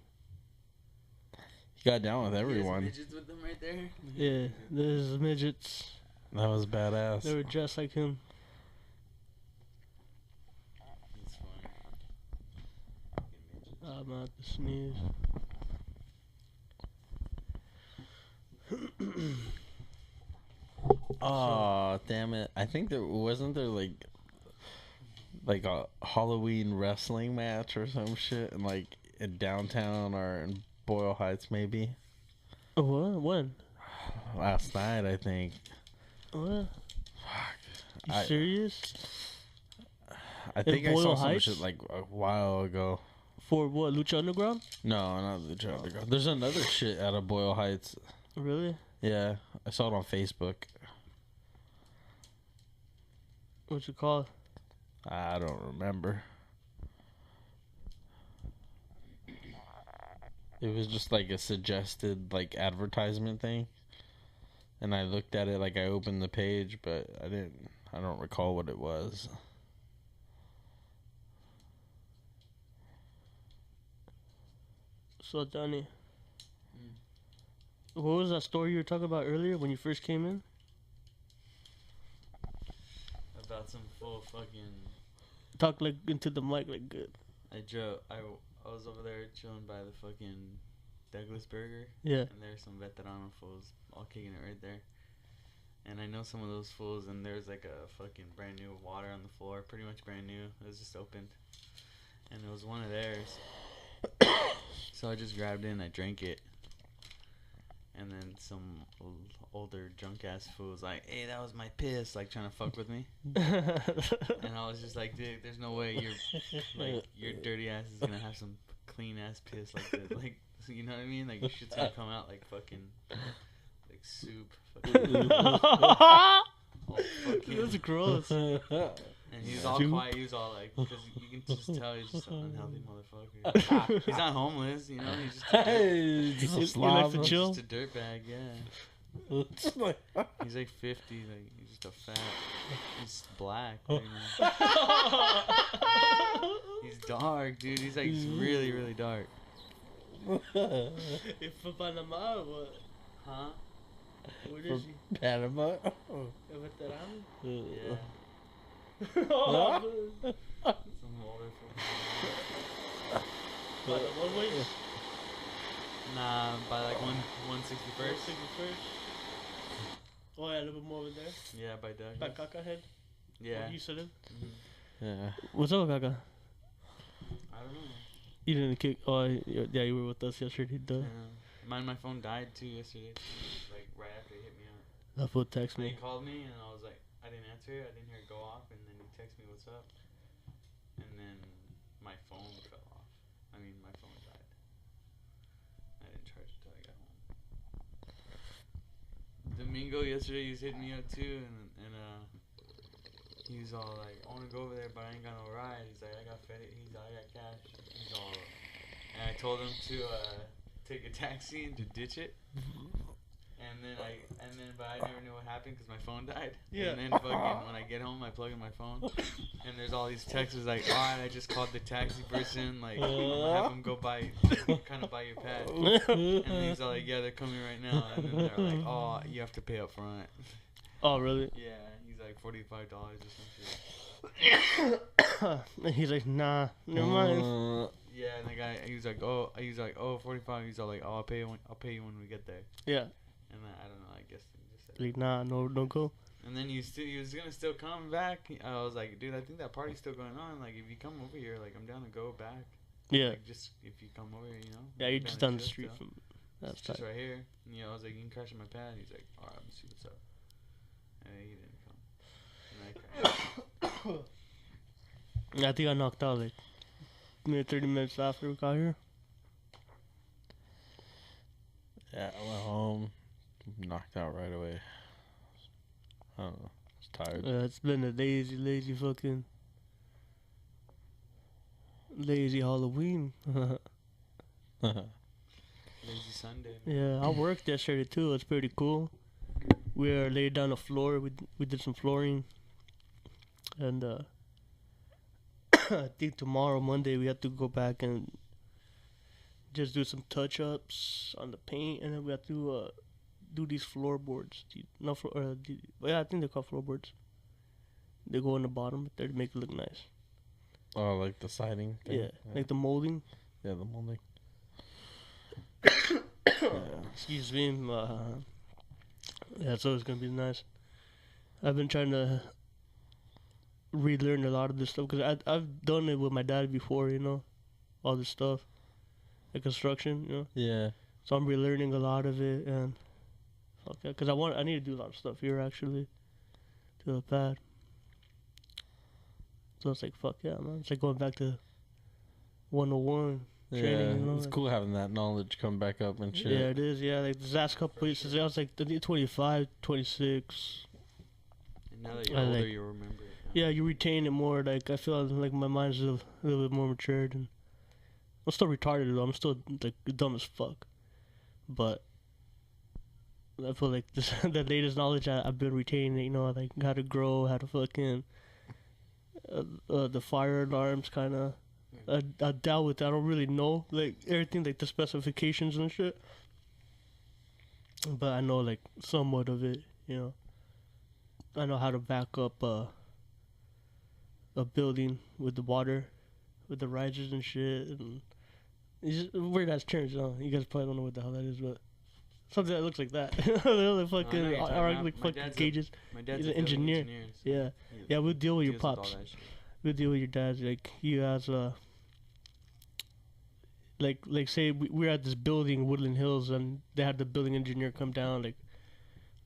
He got down with He has everyone. midgets with them right there. Yeah, there's midgets. That was badass. They were dressed like him. That's fine. I'm about to sneeze. Oh, damn it. I think there wasn't there like a Halloween wrestling match or some shit in like in downtown or in Boyle Heights maybe. Oh, what? When? Last night, I think. What? Fuck. You I- serious? I think I Boyle saw some Heights? shit like a while ago. For what? Lucha Underground? No, not the Lucha Underground. There's another shit out of Boyle Heights. Really? Yeah, I saw it on Facebook. What's it called? I don't remember. It was just like a suggested like advertisement thing. And I looked at it, like I opened the page, but I don't recall what it was. So, Johnny, what was that story you were talking about earlier when you first came in? About some full fucking. Talk like into the mic like good. I was over there chilling by the fucking Douglas Burger. Yeah. And there's some veterano fools all kicking it right there. And I know some of those fools, and there's like a fucking brand new water on the floor, pretty much brand new. It was just opened. And it was one of theirs. So I just grabbed it and I drank it. And then some older drunk ass fool was like, "Hey, that was my piss," like trying to fuck with me. And I was just like, "Dude, there's no way your dirty ass is gonna have some clean ass piss like this. Like, you know what I mean? Like your shit's gonna come out like fucking like soup." Fucking, all fucking, That's gross. and he was all quiet. He was all like, because you can just tell he's just an unhealthy motherfucker. He's not homeless, you know. He's just a He likes to chill. just a dirtbag, yeah. He's like 50, like he's just a fat. He's black. Pretty much. He's dark, dude. He's like really, really dark. If for Panama or what? Huh? Where is he? Panama. El veterano? Yeah. Oh, Some older fool. by the one way? Nah, by like 161st. Oh, yeah, a little bit more over there. Yeah, by Douglas. By Caca Head. Yeah. Where you sit in? Yeah. What's up, Caca? I don't know. You didn't kick. Oh, yeah, you were with us yesterday, though. Yeah. My phone died too yesterday. Like right after he hit me up. That fool text He me. called me and I was like, I didn't answer it. I didn't hear it go off, and then he texted me, "What's up?" And then my phone fell off. I mean, my phone died. I didn't charge it till I got home. Domingo yesterday he was hitting me up too, and he was all like, "I want to go over there, but I ain't got no ride." He's like, "I got fed. He's like, "I got cash." He's all, and I told him to take a taxi and to ditch it. But I never knew what happened because my phone died. Yeah. And then fucking when I get home, I plug in my phone, and there's all these texts like, "Alright, I just called the taxi person. Like, I'm gonna have them go buy your pad." And then he's all like, "Yeah, they're coming right now." And then they're like, "Oh, you have to pay up front." Oh, really? Yeah, he's like $45 or some shit. He's like, nah, never mind. Yeah, and the guy, he was like, "Oh, 45." He's all like, "Oh, I'll pay you when we get there." Yeah. And I don't know. I guess he just said. Like, nah, no, don't go. And then he was gonna still come back. I was like, "Dude, I think that party's still going on. Like, if you come over here, like, I'm down to go back. Yeah. Like, just if you come over here, you know." Yeah, I'm you're just down the chill street still. from that It's just side. right here. And, I was like, "You can crash on my pad." He's like, "All right, let me see what's up." And he didn't come. And I crashed. I think I knocked out like maybe 30 minutes after we got here. Yeah, I went home, knocked out right away. I don't know. I was tired. It's been a lazy fucking lazy Halloween. Lazy Sunday. Yeah, I worked yesterday too. It's pretty cool. We laid down a floor. We did some flooring, and I think tomorrow, Monday, we have to go back and just do some touch-ups on the paint, and then we have to do these floorboards. Yeah, I think they're called floorboards. They go on the bottom there to make it look nice. Oh, like the siding thing? Yeah, like the molding. Yeah, the molding. Excuse me. Yeah, so it's gonna be nice. I've been trying to relearn a lot of this stuff because I've done it with my dad before, all this stuff, the construction, Yeah. So I'm relearning a lot of it, and fuck yeah, because I need to do a lot of stuff here actually to the pad. So it's like, fuck yeah, man. It's like going back to 101 Yeah, training. You know? it's cool having that knowledge come back up and shit. Yeah, it is. Yeah, like this last couple weeks, since I was like 25, 26. And now that you're older, you remember it. Yeah, you retain it more. Like I feel like my mind's a little bit more matured, and I'm still retarded though. I'm still like dumb as fuck, but I feel like this the latest knowledge I've been retaining. You know, like how to grow, how to fucking the fire alarms kind of. I dealt with. I don't really know like everything, like the specifications and shit, but I know like somewhat of it. You know, I know how to back up a building with the water, with the risers and shit, and it's just weird ass terms. You guys probably don't know what the hell that is, but something that looks like that. They're fucking fucking gauges. My dad's He's an engineer. So Yeah, we'll deal with your deals with all pops. that shit. We'll deal with your dads. Like you guys, like say we're at this building, Woodland Hills, and they had the building engineer come down. Like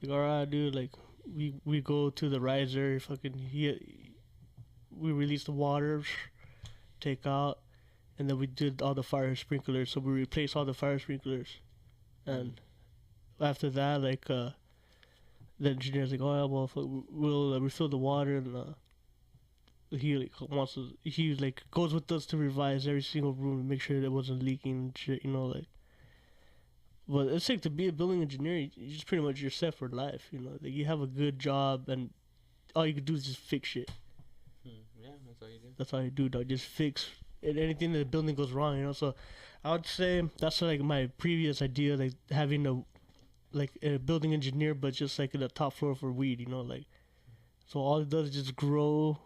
all right, dude. Like we go to the riser. We release the water, take out, and then we did all the fire sprinklers. So we replaced all the fire sprinklers, and after that, like the engineer's like, oh yeah, well we'll refill the water, and he goes with us to revise every single room and make sure that it wasn't leaking and shit, you know, like. But it's like to be a building engineer, you just pretty much you're set for life, you know. Like you have a good job, and all you can do is just fix shit. Yeah, that's all you do. That's all you do, dog. Just fix anything that the building goes wrong, you know. So I would say that's like my previous idea, like having a building engineer, but just like in the top floor for weed, you know, like. So all it does is just grow,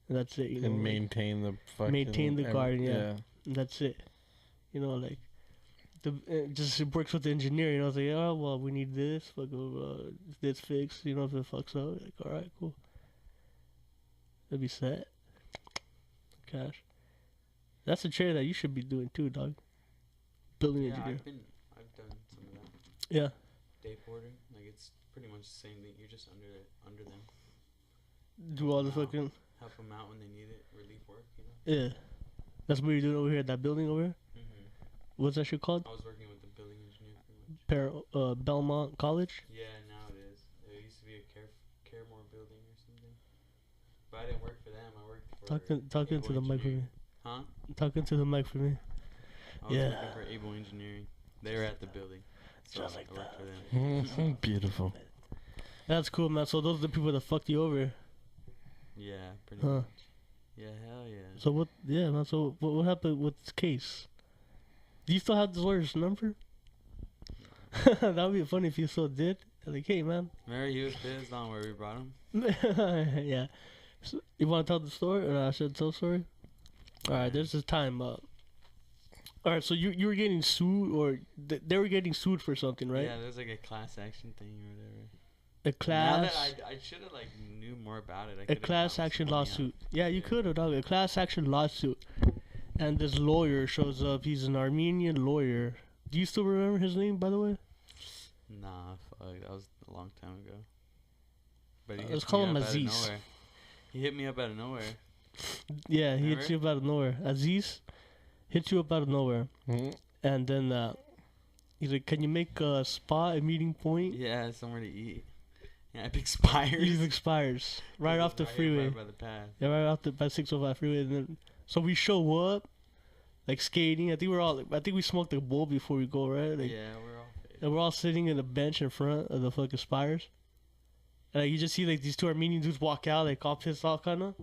and that's it, you know. And maintain the fucking... Maintain the garden, yeah. And that's it. You know, like, it just works with the engineer, you know. It's like, oh, well, we need this, this fixed, you know, if it fucks up. Like, alright, cool. That'd be set. Cash. That's a trade that you should be doing too, dog. Building engineer. I've done some of that. Yeah. Day porter, like it's pretty much the same thing. You're just under them. Do all the fucking... Help them out when they need it. Relief work, you know. Yeah. That's what you're doing over here at that building over here? Mm-hmm. What's that shit called? I was working with the building engineer pretty much. Belmont College? Yeah, now it is. It used to be a Caremore building or something. But I didn't work for them. I worked for... Talk into the mic for me. Huh? Talk into the mic for me. I was working for Able Engineering. They were at the building. So Just like I worked that. for them. Beautiful. That's cool, man. So those are the people that fucked you over. Yeah, pretty much. Yeah, hell yeah. So what? Yeah, man. So what happened with this case? Do you still have the lawyer's number? That would be funny if you still did. Like, hey, man. Remember he was pissed on where we brought him? Yeah. So, you want to tell the story, or I should tell the story? All right. There's this time. All right. So you were getting sued, or they were getting sued for something, right? Yeah, there's like a class action thing or whatever. A class. Now that I should have like knew more about it. A class action lawsuit. Yeah, you could have done a class action lawsuit. And this lawyer shows up. He's an Armenian lawyer. Do you still remember his name, by the way? Nah, fuck, that was a long time ago. But Let's call him Aziz. He hit me up out of nowhere. Yeah, he hits you up out of nowhere. Aziz hits you up out of nowhere. Mm-hmm. And then he's like, can you make a spot, a meeting point? Yeah, somewhere to eat. Yeah, it expires. It expires. Right off the freeway. Right by the path. Yeah, right off by 605 freeway. And then, so we show up, like skating. I think we smoked a bowl before we go, right? Like, yeah, and we're all sitting in a bench in front of the fucking spires. And like, you just see like these two Armenian dudes walk out, like all pissed off, kind of.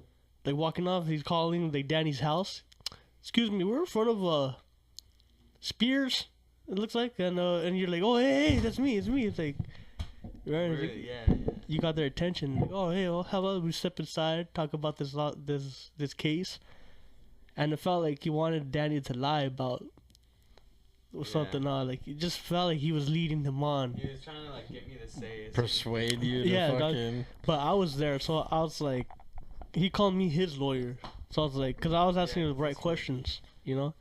Like walking off, he's calling like Danny's house. Excuse me, we're in front of Spears. It looks like, and you're like, oh hey, that's me, it's me. It's like, right? It's like, yeah. You got their attention. Like, oh hey, well, how about we step inside, talk about this case. And it felt like he wanted Danny to lie about something on. Like it just felt like he was leading him on. He was trying to like get me to say it. Persuade you to fucking... But I was there, so I was like, he called me his lawyer. So I was like, because I was asking the right questions, you know?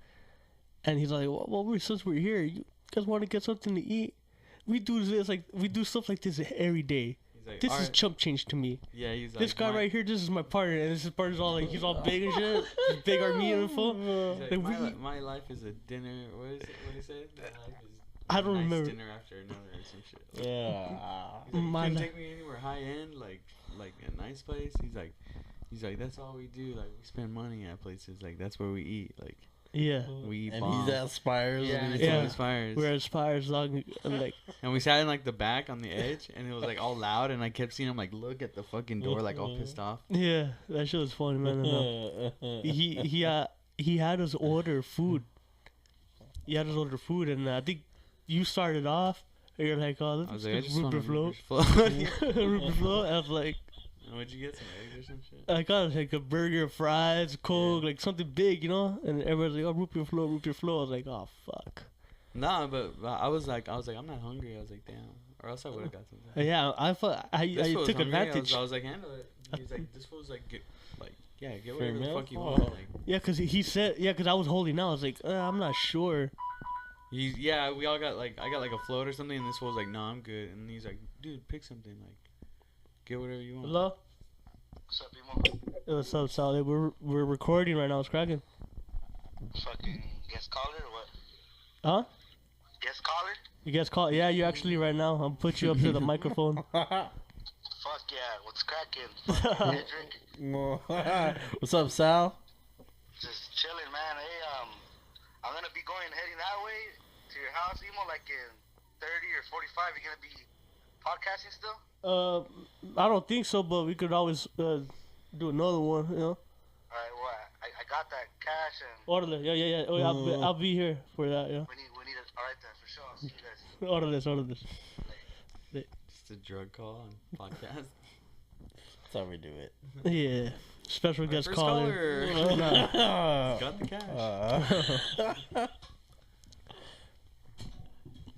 And he's like, well, since we're here, you guys want to get something to eat? We do this, like, we do stuff like this every day. He's He's like, this all is right. chump change to me. Yeah, he's like, This guy right here, this is my partner, and this partner's all like, he's all big and shit. He's big Armenian and full. He's like, Like, my life is a dinner. What is it? What did he say? My life is I don't nice remember. dinner after another or some shit. Like, Yeah. he's like, you My couldn't li- take me anywhere high end, like a nice place. He's like, that's all we do. Like, we spend money at places. Like, that's where we eat. Like, Yeah. we eat And bomb. he's at Spires. Yeah, and he's he's Yeah. at Spires. We're at Spires, long, and like, And we sat in like the back on the edge, and it was like all loud, and I kept seeing him like look at the fucking door, like all pissed off. yeah, that shit was funny, man. I know. He had us order food. He had us order food, and I think you started off. And you're like, oh, I was let's like, I get just want Rupert float. float. Rupert float. I was like, What'd you get? Some eggs or some shit? I got like a burger, fries, Coke, like something big, you know. And everyone's like, oh, Rupert float, Rupert float. I was like, oh fuck. Nah, but I was like, I'm not hungry. I was like, damn, or else I would have got something. Yeah, I thought I This fool was took hungry. advantage. I was like, handle it. He's like, this fool's like, get Free whatever the meal? fuck you Oh. want. Like, Yeah, cause he said, yeah, cause I was holding out. I was like, I'm not sure. we all got like, I got like a float or something, and this fool's like, no, I'm good. And he's like, dude, pick something, like, get whatever you want. Hello. What's up, Emo? What's up, Sally? We're recording right now. It's cracking. Fucking guest caller or what? Huh? Guest caller? You guys call? Yeah, you actually right now. I'll put you up to the microphone. Fuck yeah, what's cracking? Fucking Hedrick. What's up, Sal? Just chilling, man. Hey, I'm gonna be heading that way to your house, Emo, like in 30 or 45. You gonna be podcasting still? I don't think so, but we could always do another one. You know. Alright, well, I got that cash and Orderly. Yeah. Oh, yeah, I'll be here for that. Yeah. we need it. Alright then, for sure. I'll see you guys. Orderly. Just a drug call on podcast. That's how we do it. Yeah. Special guest First caller. caller. Nah. Got the cash.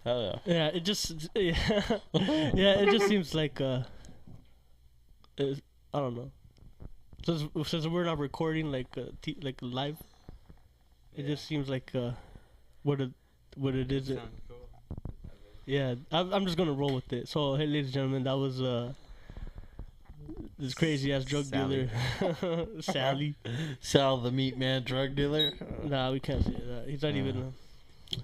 Hell yeah. Yeah, it just it just seems like I don't know. Since we're not recording like like live, it just seems like what it is. Sound cool. Yeah, I'm just gonna roll with it. So hey, ladies and gentlemen, that was this crazy ass drug Sally. dealer, Sally. Sal, the meat man drug dealer. Nah, we can't say that. He's not even.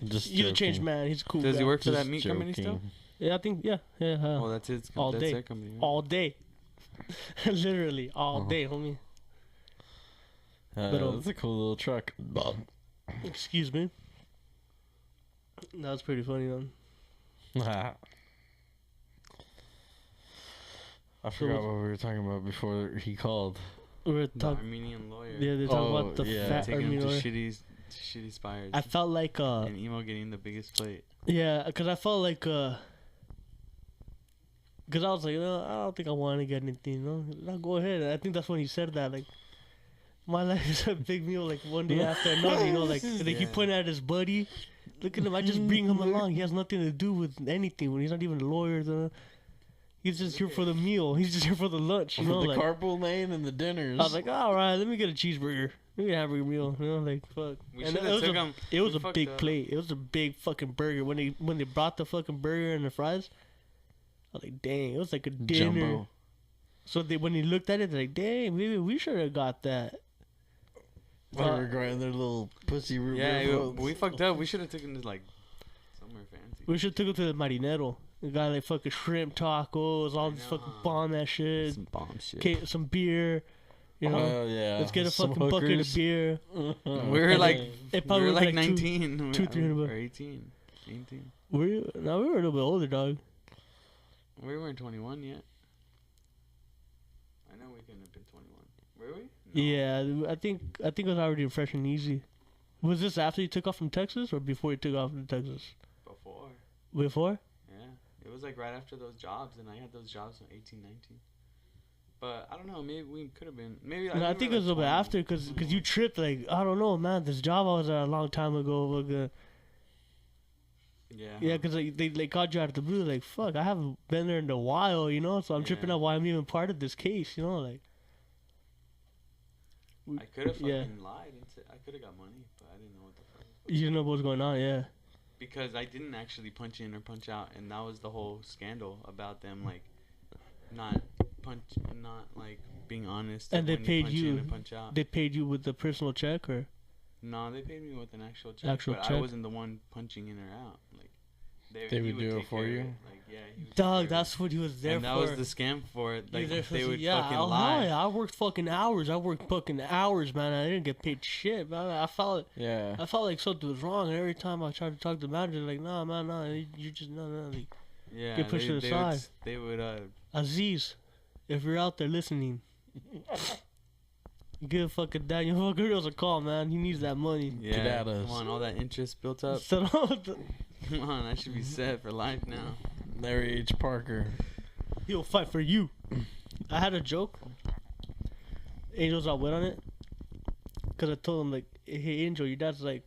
Just He's a changed joking. man. He's a cool. Does guy. he work for Just that meat company still? joking. Yeah, I think yeah. Oh, that's his. All That's day. their company. Right? All day. Literally all Uh-huh. day, homie. But, That's a cool little truck. Excuse me. That was pretty funny, though. I forgot what we were talking about before he called. We were The talking. Armenian lawyer. Yeah, they're talking Oh, about the yeah. fat Taking him to Armenian. shitty spires. I felt like and Emo getting the biggest plate. yeah, because I felt like because I was like, no, I don't think I want to get anything. You know, no, go ahead. I think that's when he said that. Like, my life is a big meal. Like one day after another. You know, like he pointed at his buddy. Look at him. I just bring him along. He has nothing to do with anything. When he's not even a lawyer. He's just here for the meal. He's just here for the lunch. You know, the like. carpool lane and the dinners. I was like, all right, let me get a cheeseburger. Let me get a hamburger meal. You know, like fuck. We And should it have was took a- him. It was we a fucked big up. plate. It was a big fucking burger. When they brought the fucking burger and the fries, I was like, dang, it was like a dinner. Jumbo. So when he looked at it, they're like, dang, maybe we should have got that. They were grabbing their little pussy root Yeah, beer we floats. fucked up. We should have taken this like somewhere fancy. We should have took him to the marinero. We got like fucking shrimp tacos, all this fucking know. bomb ass shit. Some bomb shit. Some beer. You know, Oh, yeah. let's get a Some fucking bucket of hookers. beer. We were And like, it we probably were was like like 19, 300 or bucks. 18. 18. We were a little bit older, dog. We weren't 21 yet. I know we couldn't have been 21. Were we? No. Yeah, I think it was already fresh and easy. Was this after you took off from Texas or before you took off from Texas? Before. Before? Yeah. It was like right after those jobs, and I had those jobs in 18, 19. But I don't know. Maybe we could have been. Maybe No, I think it was a little bit after because you tripped like I don't know, man. This job I was at a long time ago. Like, Yeah. yeah, because they called you out of the blue. Like fuck, I haven't been there in a while, you know. So I'm tripping Yeah. out why I'm even part of this case, you know. Like I could have fucking yeah. lied and said I could have got money, but I didn't know what the fuck. you didn't know what was going on, yeah. Because I didn't actually punch in or punch out, and that was the whole scandal about them like not like being honest. And they when paid punch you. in and punch out. They paid you with the personal check or? No, they paid me with an actual check. Actual but check? I wasn't the one punching in or out. Like They he would do it take for care of you? it. Like yeah, he would take care Dog, of it. that's what he was there and for. that was the scam for it. He was Like there for they the- would yeah, fucking oh, lie. yeah, I worked fucking hours. I worked fucking hours, man. I didn't get paid shit, man. I felt like something was wrong. And every time I tried to talk to the manager, like, nah, man, nah, you're just no. Like, Yeah, get pushed to the side. They would Aziz, if you're out there listening, give fucking Daniel fucking Rios a call, man. He needs that money. yeah, Get at us. come on, all that interest built up. So Come on, I should be set for life now. Larry H. Parker. he'll fight for you. I had a joke. Angel's not wet on it. Cause I told him like, hey Angel, your dad's like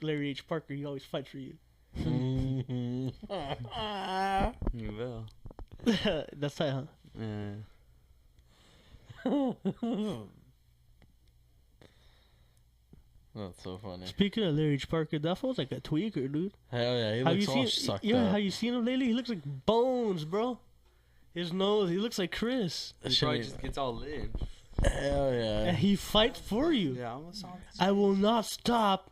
Larry H. Parker. He always fights for you. You will. That's tight, huh? Yeah. That's so funny. Speaking of Larry H. Parker, that fool's like a tweaker, dude. Hell yeah, he Have looks you all seen? sucked Yeah, up. have you seen him lately? He looks like bones, bro. His nose, he looks like Chris. He Should probably we- just gets all lit. Hell yeah. And he fights for you. Yeah, I almost saw that. I will not stop.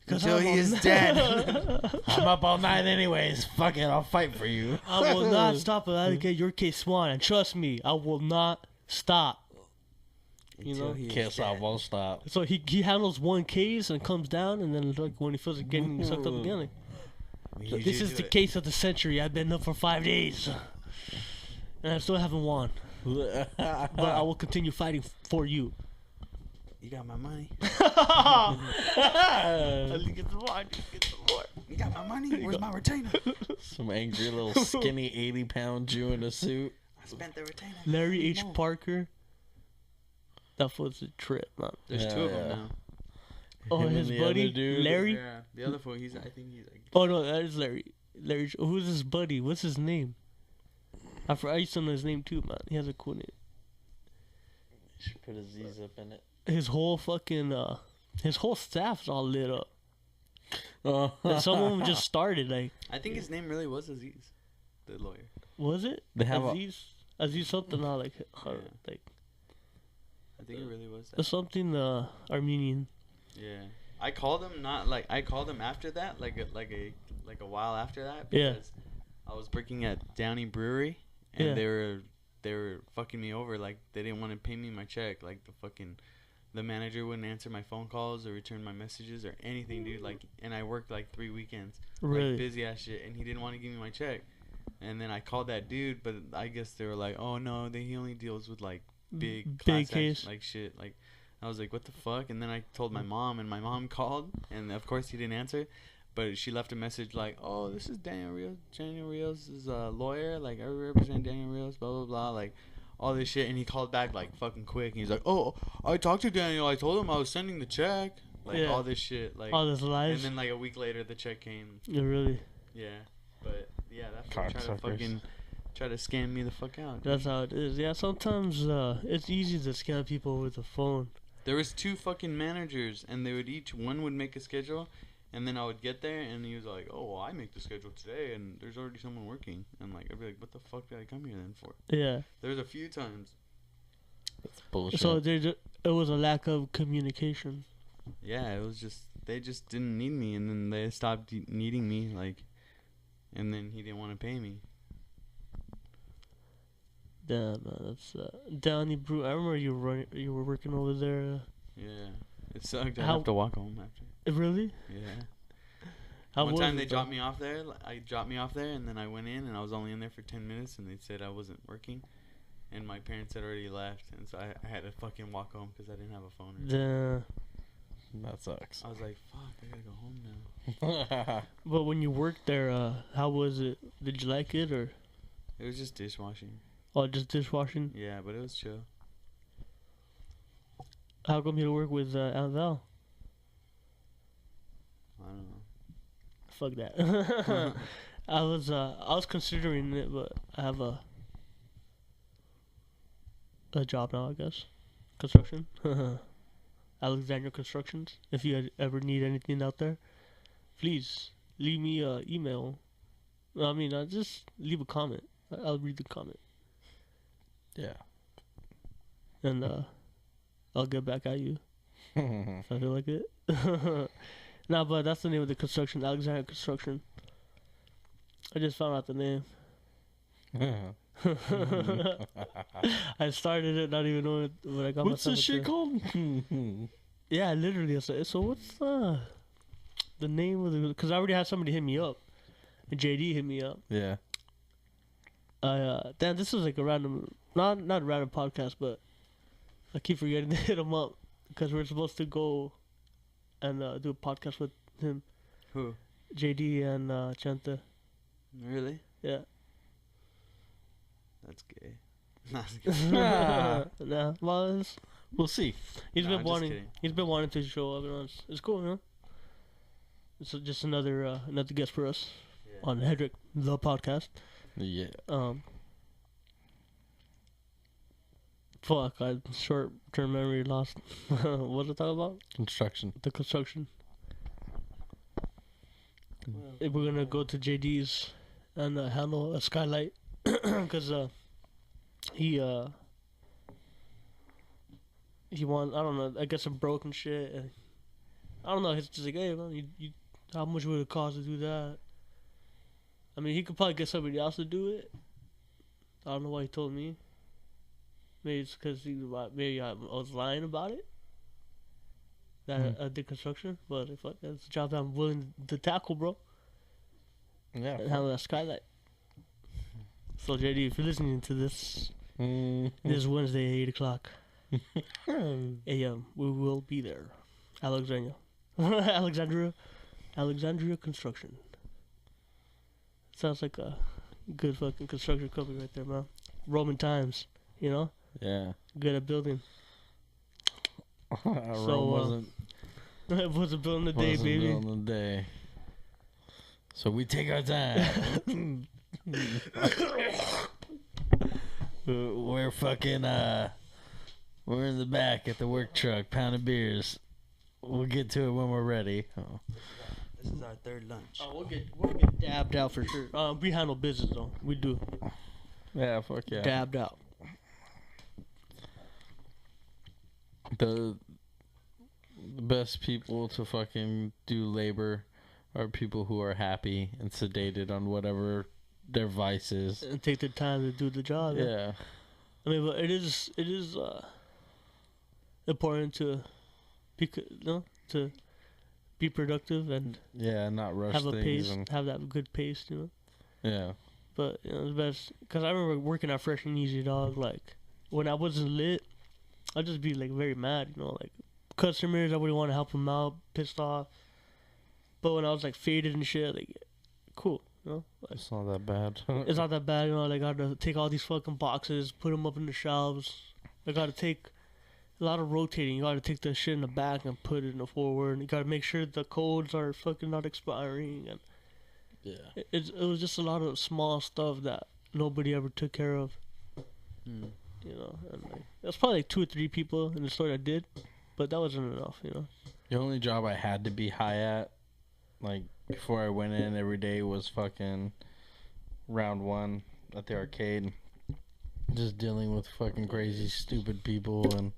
'Cause Until I'm he a is man. dead. I'm up all night anyways. Fuck it, I'll fight for you. I will not stop until I get your case swan. And trust me, I will not stop. You know? Can't stop, won't stop. So he handles one case and comes down, and then like when he feels like getting sucked up again, like, this is the case of the century. I've been up for 5 days, and I still haven't won. But I will continue fighting for you. You got my money. Get the more. You got my money? Where's my retainer? Some angry little skinny 80-pound Jew in a suit. I spent the retainer. Larry H. Parker. That was a trip, man. There's Yeah, two of yeah. them now. Oh, Him and his the buddy other dude. Larry. Yeah, the other fool, I think he's like. Oh no, that is Larry. Larry. Who's his buddy? What's his name? I used to know his name too, man. He has a cool name. Should put a Z's up in it. His whole fucking his whole staff's all lit up. Oh. And some of them just started. Like, I think his name really was Aziz, the lawyer. was it They have Aziz something? Like, Yeah. like I think it really was that. something Armenian. Yeah, I called him I called him after that, like a while after that. Yeah. Because I was working at Downey Brewery, and Yeah. they were fucking me over. Like they didn't want to pay me my check. Like the manager wouldn't answer my phone calls or return my messages or anything, dude. Like, and I worked like 3 weekends, Really? like busy ass shit, and he didn't want to give me my check. And then I called that dude, but I guess they were like, oh no, he only deals with like big class action, case. like shit. Like I was like, what the fuck? And then I told my mom, and my mom called, and of course he didn't answer, but she left a message like, oh, this is Daniel Rios. Daniel Rios is a lawyer. Like I represent Daniel Rios. Blah blah blah. Like all this shit, and he called back like fucking quick. And he's like, oh, I talked to Daniel. I told him I was sending the check. Like Yeah. all this shit. Like All this and lies. then like a week later, the check came. Yeah, really. Yeah, but yeah, that fool tried to Cocksuckers. fucking try to scam me the fuck out. That's how it is. Yeah, sometimes it's easy to scam people with the phone. There was 2 fucking managers, and they would one would make a schedule, and then I would get there, and he was like, "Oh, well, I make the schedule today, and there's already someone working." And like, I'd be like, "What the fuck did I come here then for?" Yeah. There was a few times. That's bullshit. So it was a lack of communication. Yeah, it was just they just didn't need me, and then they stopped needing me, like, and then he didn't want to pay me. Damn, man, that's Downey Brew. I remember you were working over there. Yeah, it sucked. I How- have to walk home after. Really? Yeah. How One was time it, they though? dropped me off there. I dropped me off there, and then I went in, and I was only in there for 10 minutes, and they said I wasn't working, and my parents had already left, and so I had to fucking walk home because I didn't have a phone. Or Yeah. That sucks. I was like, fuck, I gotta go home now. But when you worked there, how was it? Did you like it or It was just dishwashing. just dishwashing? Yeah, but it was chill. How come you don't work with Aunt Val? I don't know. Fuck that. I was considering it, but I have a job now, I guess. Construction. Alexandria Constructions. If you ever need anything out there, please leave me an email. I mean, just leave a comment. I'll read the comment. Yeah. And I'll get back at you. If I feel like it. Nah, but that's the name of the construction, Alexander Construction. I just found out the name. I started it not even knowing what I got What's myself this shit into. called? Yeah, literally. So what's the name of the? Because I already had somebody hit me up. JD hit me up. Yeah. Damn, this is like a random, not a random podcast, but I keep forgetting to hit him up because we're supposed to go and do a podcast with him, Who? JD and Chanta. Really? Yeah. That's gay. Nah, Nah, well, We'll see. he's Nah, been I'm just wanting. kidding. He's been wanting to show up, and it's cool, you know. It's just another guest for us on Hedrick, the podcast. Yeah. Fuck, I short-term memory lost. What was I talking about? Construction. The construction. If we're gonna go to JD's and handle a skylight, because he want, I don't know, I guess some broken shit, and I don't know. He's just like, hey man, you how much would it cost to do that? I mean, he could probably get somebody else to do it. I don't know why he told me. Maybe it's because maybe I was lying about it. That I did construction, but fuck, that's a job that I'm willing to tackle, bro. Yeah. And handle that skylight. So JD, if you're listening to this, this Wednesday, 8:00 a.m., we will be there. Alexandria Construction. Sounds like a good fucking construction company right there, man. Roman times, you know? Yeah. Good at building. Rome It wasn't building the day, wasn't baby. building the day. So we take our time. We're fucking we're in the back at the work truck pounding beers. We'll get to it when we're ready. Oh. This is our third lunch. Oh, we'll get dabbed out for sure. We handle business though. We do. Yeah, fuck yeah. Dabbed out. The best people to fucking do labor are people who are happy and sedated on whatever their vice is. And take the time to do the job. Yeah. I mean, but it is important to be productive and Yeah, not rush have a things. pace, And, have that good pace, you know. yeah. But you know, the best, because I remember working at Fresh and Easy, dog. Like when I wasn't lit, I'd just be like very mad, you know, like customers, I wouldn't want to help them out, pissed off. But when I was like faded and shit, like cool, you know, like, It's not that bad. it's not that bad, you know. Like I got to take all these fucking boxes, put them up in the shelves. I got to take a lot of rotating. You got to take the shit in the back and put it in the forward. And you got to make sure the codes are fucking not expiring. And Yeah. it was just a lot of small stuff that nobody ever took care of. You know, and like there's probably like 2 or 3 people in the store that did, but that wasn't enough, you know. The only job I had to be high at, like, before I went in every day was fucking round 1 at the arcade. Just dealing with fucking crazy, stupid people and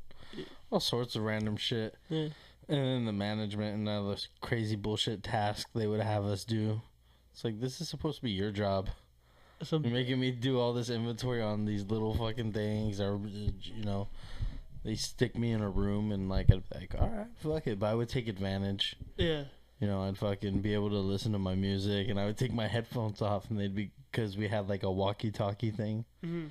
all sorts of random shit. Yeah. And then the management and all this crazy bullshit task they would have us do. It's like, this is supposed to be your job. You're making me do all this inventory on these little fucking things, or, you know, they stick me in a room and like, I'd be like, all right, fuck it. But I would take advantage. Yeah. You know, I'd fucking be able to listen to my music, and I would take my headphones off, and they'd be, because we had like a walkie-talkie thing and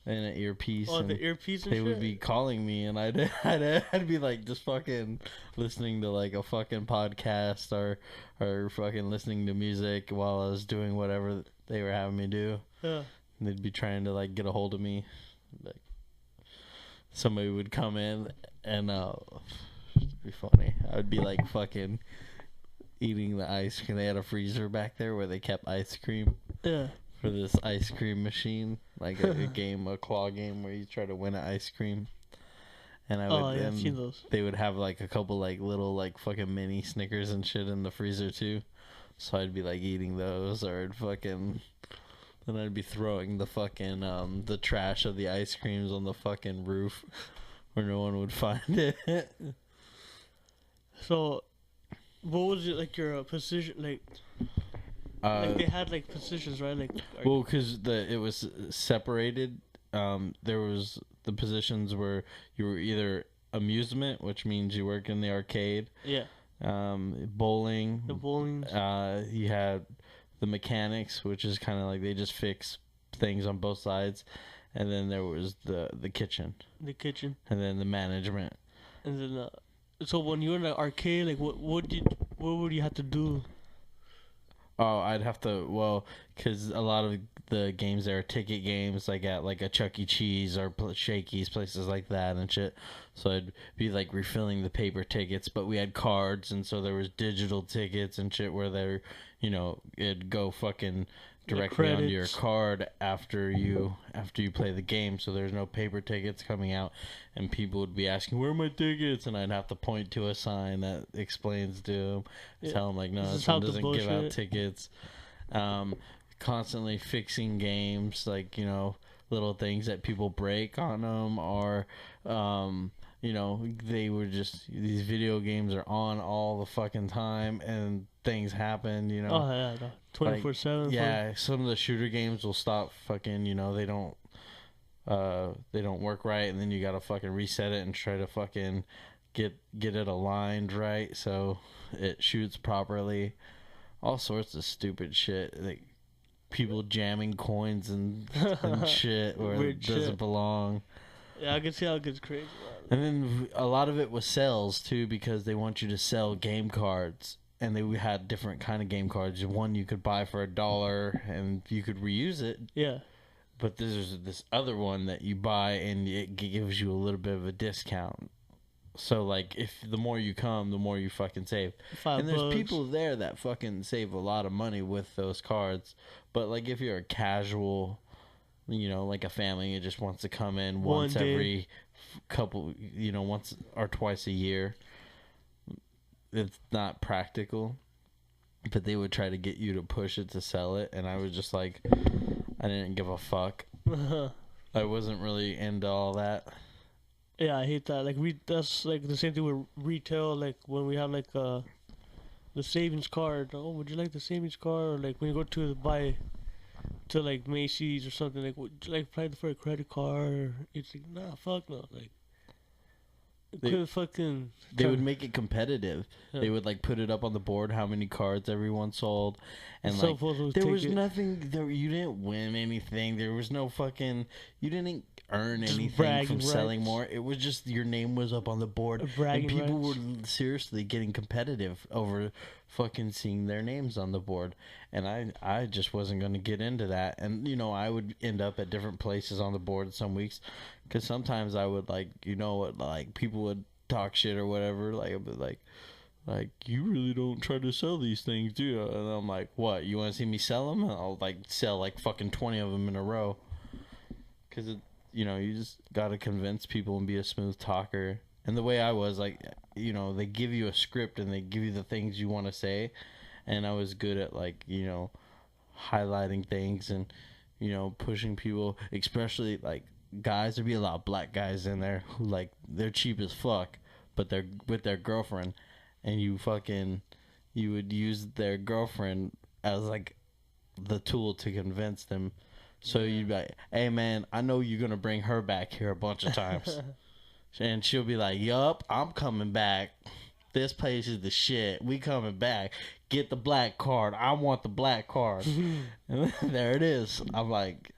an earpiece. Oh, and the earpiece and they shit? would be calling me, and I'd be like just fucking listening to like a fucking podcast or fucking listening to music while I was doing whatever they were having me do. Yeah. And they'd be trying to like get a hold of me. Like somebody would come in and it'd be funny. I would be like fucking eating the ice cream. They had a freezer back there where they kept ice cream. Yeah. For this ice cream machine, like a game, a claw game where you try to win an ice cream. And I would, I've seen those. they would have like a couple like little like fucking mini Snickers and shit in the freezer too. So I'd be like eating those, or I'd fucking Then I'd be throwing the fucking the trash of the ice creams on the fucking roof where no one would find it. So, what was it like your position? Like they had like positions, right? Like well, because it was separated. There was the positions where you were either amusement, which means you work in the arcade. Yeah. Bowling. The bowling. You had the mechanics, which is kind of like they just fix things on both sides, and then there was the kitchen. The kitchen. And then the management. And then so when you were in the arcade, like what would you have to do? Oh, I'd have to, because a lot of the games there are ticket games, like at like a Chuck E. Cheese or Shakey's, places like that and shit. So I'd be like refilling the paper tickets, but we had cards, and so there was digital tickets and shit where they're, it'd go fucking directly onto your card after you play the game. So there's no paper tickets coming out, and people would be asking, "Where are my tickets?" And I'd have to point to a sign that explains to them, tell them like, "No, this one doesn't give out tickets." Constantly fixing games, like little things that people break on them, or they were just, these video games are on all the fucking time and things happen, Oh yeah, 24/7. Like, yeah, some of the shooter games will stop fucking, they don't work right, and then you gotta fucking reset it and try to fucking get it aligned right so it shoots properly. All sorts of stupid shit, like people jamming coins and shit where it doesn't belong. Yeah, I can see how it gets crazy. And then a lot of it was sales too, because they want you to sell game cards, and they had different kind of game cards. One you could buy for $1 and you could reuse it. Yeah. But there's this other one that you buy and it gives you a little bit of a discount. So like, if the more you come, the more you fucking save. And there's people there that fucking save a lot of money with those cards. But like, if you're a casual, like a family that just wants to come in once every couple, once or twice a year, it's not practical. But they would try to get you to push it to sell it, and I was just like, I didn't give a fuck. I wasn't really into all that. Yeah, I hate that. Like that's like the same thing with retail. Like when we have like the savings card. Oh, would you like the savings card? Or like when you go to buy to like Macy's or something, like would you like apply for a credit card? It's like, nah, fuck no. Like they would make it competitive. Yeah. They would like put it up on the board how many cards everyone sold, and like there was nothing there. You didn't win anything. There was no fucking. You didn't earn anything from selling more. It was just your name was up on the board, and people were seriously getting competitive over fucking seeing their names on the board. And I just wasn't going to get into that. And I would end up at different places on the board some weeks, because sometimes I would like like people would talk shit or whatever, like I'd be like you really don't try to sell these things, do you? And I'm like, what, you want to see me sell them? And I'll like sell like fucking 20 of them in a row, because you just gotta convince people and be a smooth talker. And the way I was, like, they give you a script and they give you the things you want to say, and I was good at like highlighting things and pushing people, especially like guys. There'd be a lot of black guys in there who like they're cheap as fuck, but they're with their girlfriend, and you would use their girlfriend as like the tool to convince them. So you'd be like, "Hey man, I know you're gonna bring her back here a bunch of times," and she'll be like, "Yup, I'm coming back. This place is the shit. We coming back. Get the black card. I want the black card." And there it is. I'm like,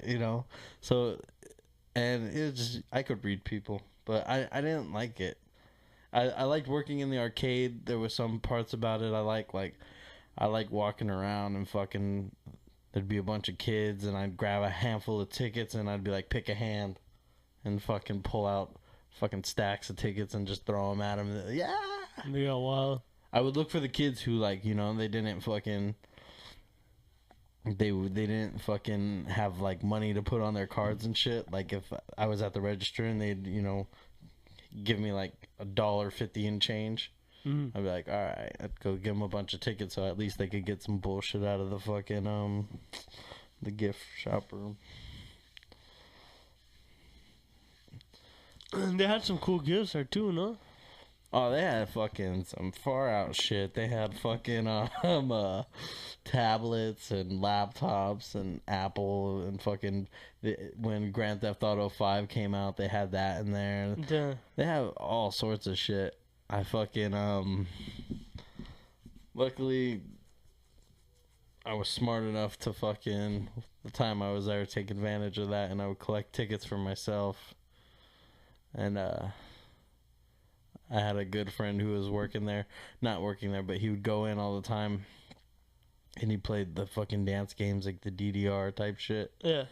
so, and it was just, I could read people, but I didn't like it. I liked working in the arcade. There was some parts about it I like walking around and fucking, there'd be a bunch of kids and I'd grab a handful of tickets and I'd be like, pick a hand, and fucking pull out fucking stacks of tickets and just throw them at them. Yeah. Yeah, wow. I would look for the kids who like, they didn't fucking, they didn't fucking have like money to put on their cards and shit. Like if I was at the register and they'd, give me like $1.50 in change, I'd be like, all right, I'd go give them a bunch of tickets so at least they could get some bullshit out of the fucking the gift shop room. They had some cool gifts there too, no? Oh, they had fucking some far out shit. They had fucking tablets and laptops and Apple and fucking when Grand Theft Auto 5 came out, they had that in there. Yeah. They have all sorts of shit. I fucking luckily I was smart enough to fucking the time I was there take advantage of that, and I would collect tickets for myself. And I had a good friend who was working there. Not working there, but he would go in all the time. And he played the fucking dance games, like the DDR type shit. Yeah.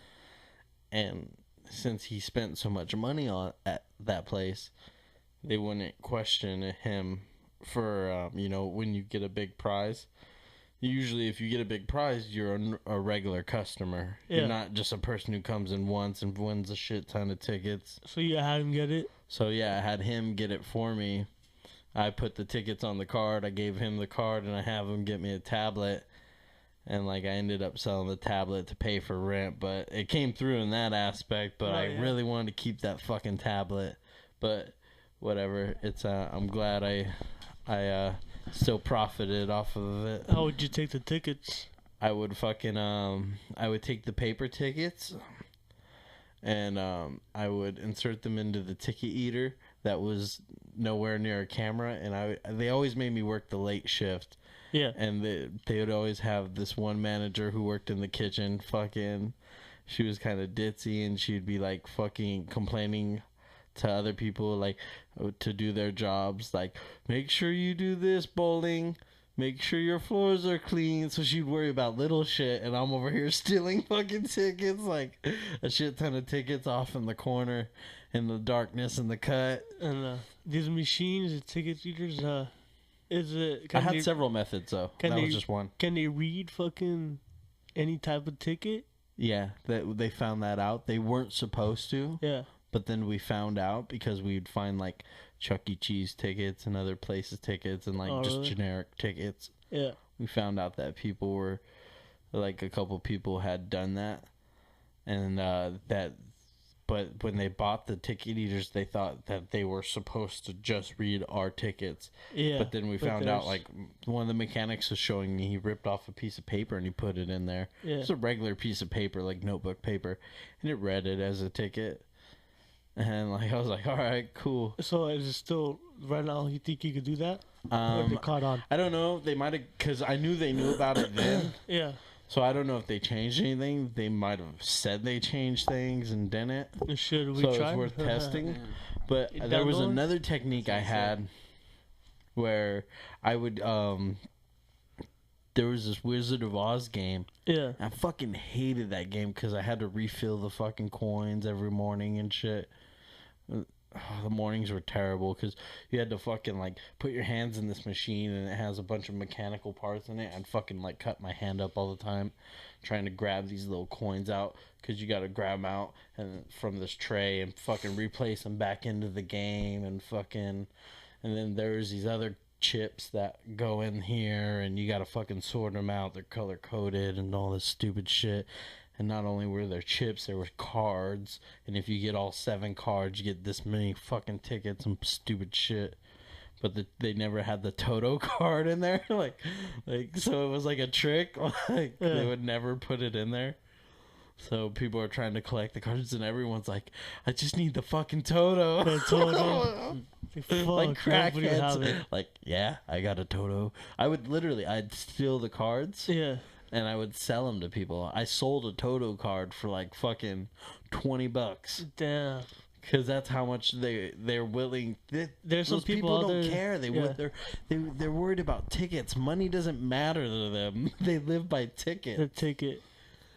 And since he spent so much money on at that place, they wouldn't question him for, when you get a big prize. Usually, if you get a big prize, you're a regular customer. Yeah. You're not just a person who comes in once and wins a shit ton of tickets. So you had him get it? So, yeah, I had him get it for me. I put the tickets on the card. I gave him the card, and I have him get me a tablet. And, I ended up selling the tablet to pay for rent. But it came through in that aspect. But I really wanted to keep that fucking tablet. But whatever. It's I'm glad I still profited off of it. How would you take the tickets? I would fucking I would take the paper tickets and I would insert them into the ticket eater that was nowhere near a camera, and they always made me work the late shift. Yeah. And they would always have this one manager who worked in the kitchen. Fucking, she was kind of ditzy, and she'd be like fucking complaining to other people to do their jobs, make sure you do this, bowling, make sure your floors are clean. So she'd worry about little shit, and I'm over here stealing fucking tickets, a shit ton of tickets off in the corner in the darkness in the cut. And these machines, the ticket eaters, is it? I had several methods though. That was just one. Can they read fucking any type of ticket? Yeah, they found that out. They weren't supposed to. Yeah. But then we found out because we'd find Chuck E. Cheese tickets and other places tickets and just generic tickets. Yeah. We found out that people were a couple people had done that, and but when they bought the ticket eaters, they thought that they were supposed to just read our tickets. Yeah. But then we found out one of the mechanics was showing me he ripped off a piece of paper and he put it in there. Yeah. It's a regular piece of paper, notebook paper, and it read it as a ticket. And I was like, all right, cool. So is it still right now? You think you could do that? Or they caught on? I don't know. They might have, because I knew they knew about it then. Yeah. So I don't know if they changed anything. They might have said they changed things and didn't. Should we try? So it's worth testing. But there was another technique I had where I would there was this Wizard of Oz game. Yeah. I fucking hated that game because I had to refill the fucking coins every morning and shit. The mornings were terrible because you had to fucking put your hands in this machine, and it has a bunch of mechanical parts in it. I'd fucking cut my hand up all the time trying to grab these little coins out because you got to grab them out and from this tray and fucking replace them back into the game and then there's these other chips that go in here, and you gotta fucking sort them out. They're color coded and all this stupid shit. And not only were there chips, there were cards, and if you get all 7 cards, you get this many fucking tickets and stupid shit. But they never had the Toto card in there. So it was a trick. They would never put it in there. So people are trying to collect the cards, and everyone's like, I just need the fucking Toto. The Toto. Crackheads. Yeah, I got a Toto. I'd steal the cards. Yeah. And I would sell them to people. I sold a Toto card for fucking $20. Damn. Because that's how much they're willing. There's some people don't care. They're worried about tickets. Money doesn't matter to them. They live by ticket. The ticket.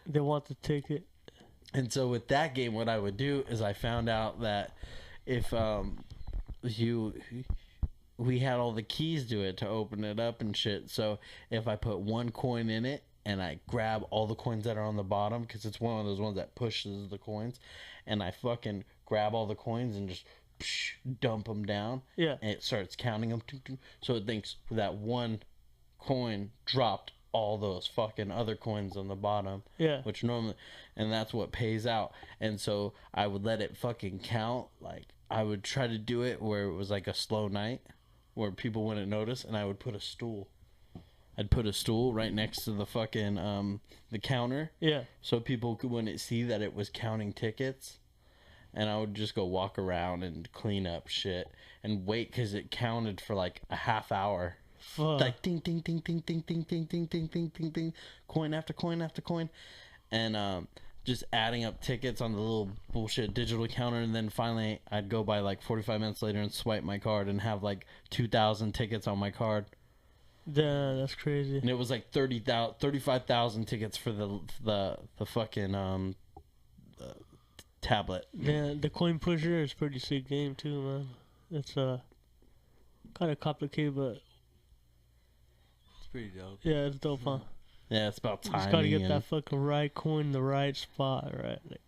They want the ticket. And so with that game, what I would do is I found out that if we had all the keys to it to open it up and shit. So if I put 1 coin in it and I grab all the coins that are on the bottom, because it's one of those ones that pushes the coins, and I fucking grab all the coins and just dump them down. Yeah. And it starts counting them. So it thinks that 1 coin dropped all those fucking other coins on the bottom. Yeah. Which normally, and that's what pays out. And so I would let it fucking count. Like, I would try to do it where it was like a slow night where people wouldn't notice, and I would put a stool. I'd put a stool right next to the fucking, the counter. Yeah. So people wouldn't see that it was counting tickets. And I would just go walk around and clean up shit and wait because it counted for like a half hour. Fuck. Like ding, ding, ding, ding, ding, ding, ding, ding, ding, ding, ding, ding, coin after coin after coin. And just adding up tickets on the little bullshit digital counter. And then finally I'd go by like 45 minutes later and swipe my card and have like 2,000 tickets on my card. Damn, that's crazy. And it was like 35,000 tickets for the fucking tablet. Yeah, the coin pusher is pretty sick game too, man. It's kind of complicated, but It's pretty dope. yeah, it's dope, huh? Yeah, it's about You timing. just gotta get that fucking right coin in the right spot, right? Like,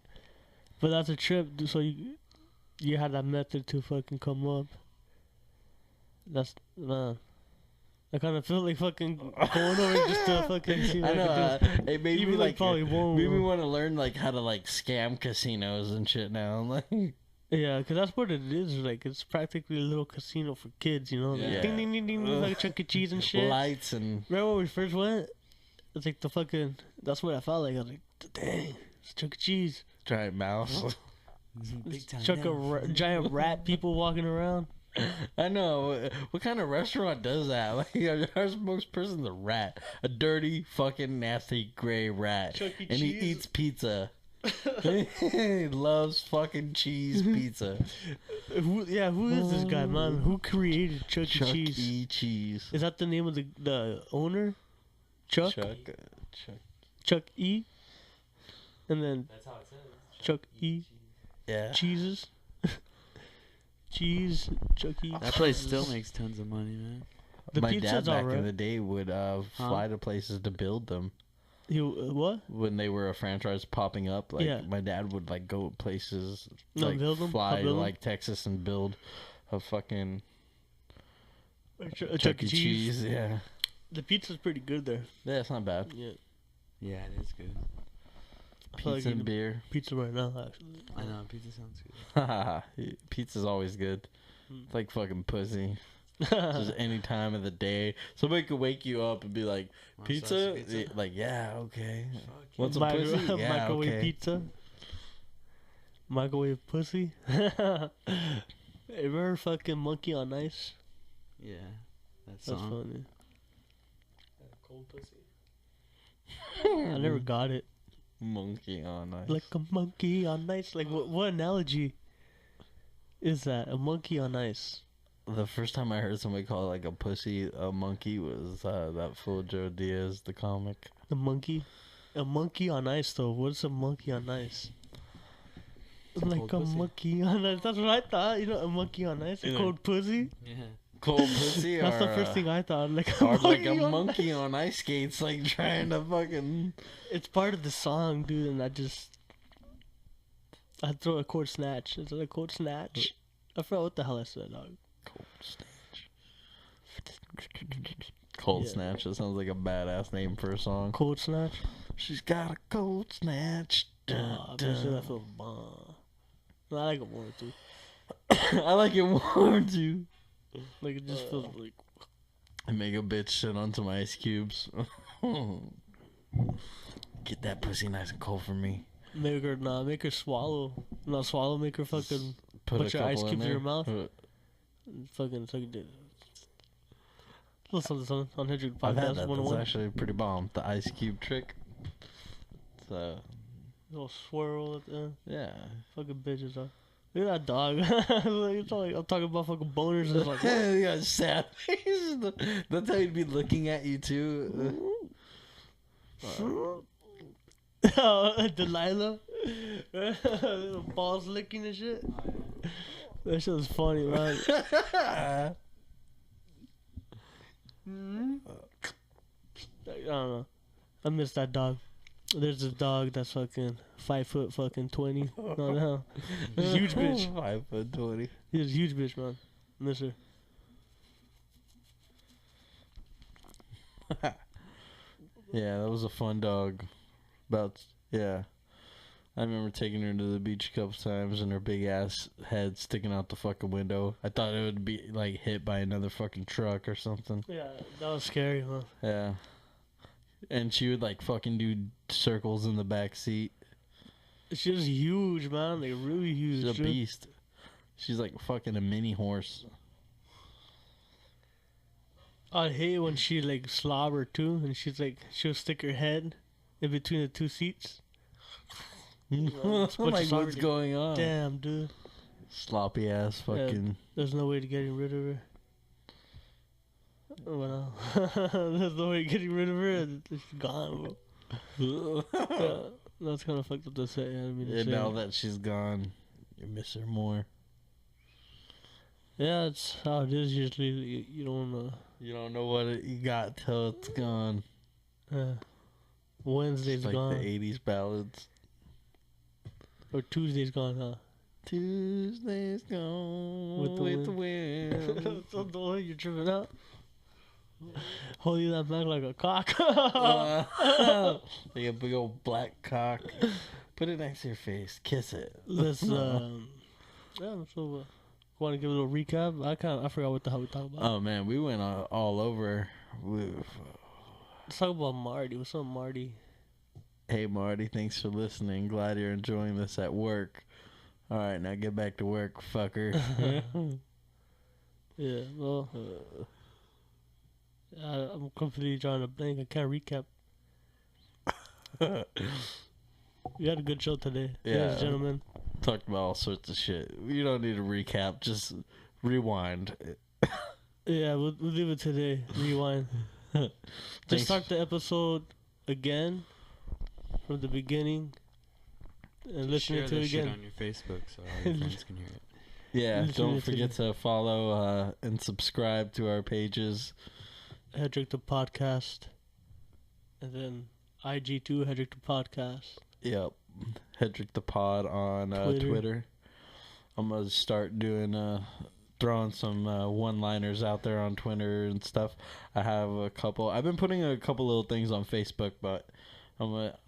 but that's a trip. So you had that method to fucking come up. That's man. I kind of feel like fucking going over just to fucking see what I know. I can do. It made Even me though like probably won't. made me want to learn like how to like scam casinos and shit now. Like, Yeah, because that's what it is. Like, it's practically a little casino for kids, you know? Like, Yeah. ding, ding, ding, ding, like Chuck E. Cheese and shit. lights and Remember when we first went? It's like the fucking. That's what I felt like. I was like, dang, it's Chuck E. Cheese. giant mouse. Big time. Chuck giant rat people walking around. I know. What kind of restaurant does that? Like, our spokesperson's a rat, a dirty, fucking, nasty gray rat, Chuck E. and he Cheese. eats pizza. He loves fucking cheese pizza. Who is this guy, man? Who created Chuck E. Chuck Cheese? E. Cheese. Is that the name of the owner? Chuck? Chuck E? And then That's how it says. Chuck E. Yeah. Cheeses? Cheese, Chuck E. That place still makes tons of money, man. The My pizza's dad back alright. in the day would fly to places to build them. What? When they were a franchise popping up, like Yeah. my dad would like go places, No, like build 'em? fly I'll to build 'em? like Texas and build a fucking Chuck E. Cheese. Yeah, The pizza's pretty good there. yeah, it's not bad. Yeah. Yeah, it is good. I feel like Pizza and eating beer. pizza right now, actually. I know, pizza sounds good. Pizza's always good. Hmm. It's like fucking pussy. Just any time of the day. Somebody could wake you up and be like, Want pizza? slice of pizza? Like, yeah, okay. Fuck Want some Micro- pussy? Yeah, microwave okay. pizza. Microwave pussy. Hey, remember fucking Monkey on Ice? yeah. That That's song. funny. Cold pussy. I never got it. Monkey on ice. Like a monkey on ice. Like what analogy is that? A monkey on ice. The first time I heard somebody call it like a pussy a monkey was that fool Joe Diaz, the comic. The monkey. A monkey on ice though. What's a monkey on ice? Like a cold pussy. monkey on ice. That's what I thought. You know, a monkey on ice. A Yeah. cold pussy. Yeah. Cold pussy That's the or, first thing I thought. Like a or like a monkey on monkey ice. on ice skates, like trying to fucking. It's part of the song, dude, and I'd throw a chord snatch. Is it a chord snatch? I forgot what the hell I said, dog. Cold snatch. Cold Yeah. snatch. That sounds like a badass name for a song. Cold snatch? She's got a cold snatch. Dun, I'm pretty sure dun. that feels bomb. No, I like it more, too. I like it warm too. Like, it just feels like... I make a bitch shit onto my ice cubes. Get that pussy nice and cold for me. Make her swallow. Not swallow, make her fucking... Put Put a your ice couple cubes in there. your mouth? Uh, Fucking suck it. Listen on Hedrick I've had Podcast that. That's 101. actually pretty bomb. The ice cube trick. So Little swirl at the end. yeah. Fucking bitches, huh? Look at that dog. Like, it's like, I'm talking about fucking boners. It's like, what? You got sad face. That's how he'd be looking at you too. Oh, Delilah. Little balls licking and shit. That shit was funny, man. I don't know. I miss that dog. There's this dog that's fucking 5 foot fucking 20. No. He's a huge bitch. 5'20". He's a huge bitch, man. Miss her. Yeah, that was a fun dog. Yeah. I remember taking her to the beach a couple times and her big ass head sticking out the fucking window. I thought it would be like hit by another fucking truck or something. Yeah, that was scary, huh? Yeah. And she would like fucking do circles in the back seat. She's huge, man. Like really huge. She's a beast. She's like fucking a mini horse. I hate when she like slobber too, and she'll stick her head in between the two seats. Like, what's going on? Damn, dude. Sloppy ass fucking. Yeah, there's no way to getting rid of her. Well, there's no way of getting rid of her. She's gone. Yeah, that's kind of fucked up to say. And now that she's gone, you miss her more. Yeah, it's how it is usually. You don't. You don't know what you got till it's gone. Wednesday's it's like gone. The 80s ballads. Or Tuesday's gone, huh? Tuesday's gone with the wind. So the way you're tripping out. Holding that back like a cock. Like a big old black cock. Put it next to your face. Kiss it. Let's yeah. So want to give a little recap? I forgot what the hell we talked about. Oh man, we went all over. Let's talk about Marty. What's up, Marty? Hey Marty, thanks for listening. Glad you're enjoying this at work. All right, now get back to work, fucker. Yeah, well, I'm completely drawing a blank. I can't recap. We had a good show today, ladies and gentlemen. Talked about all sorts of shit. You don't need a recap. Just rewind. Yeah, we'll leave it today. Rewind. Just start the episode again from the beginning and listen to it again. Share that shit on your Facebook so all your friends can hear it. Yeah, don't forget to follow and subscribe to our pages. Hedrick the Podcast. And then IG2, Hedrick the Podcast. Yep. Hedrick the Pod on Twitter. I'm going to start doing, throwing some one-liners out there on Twitter and stuff. I have a couple. I've been putting a couple little things on Facebook, but I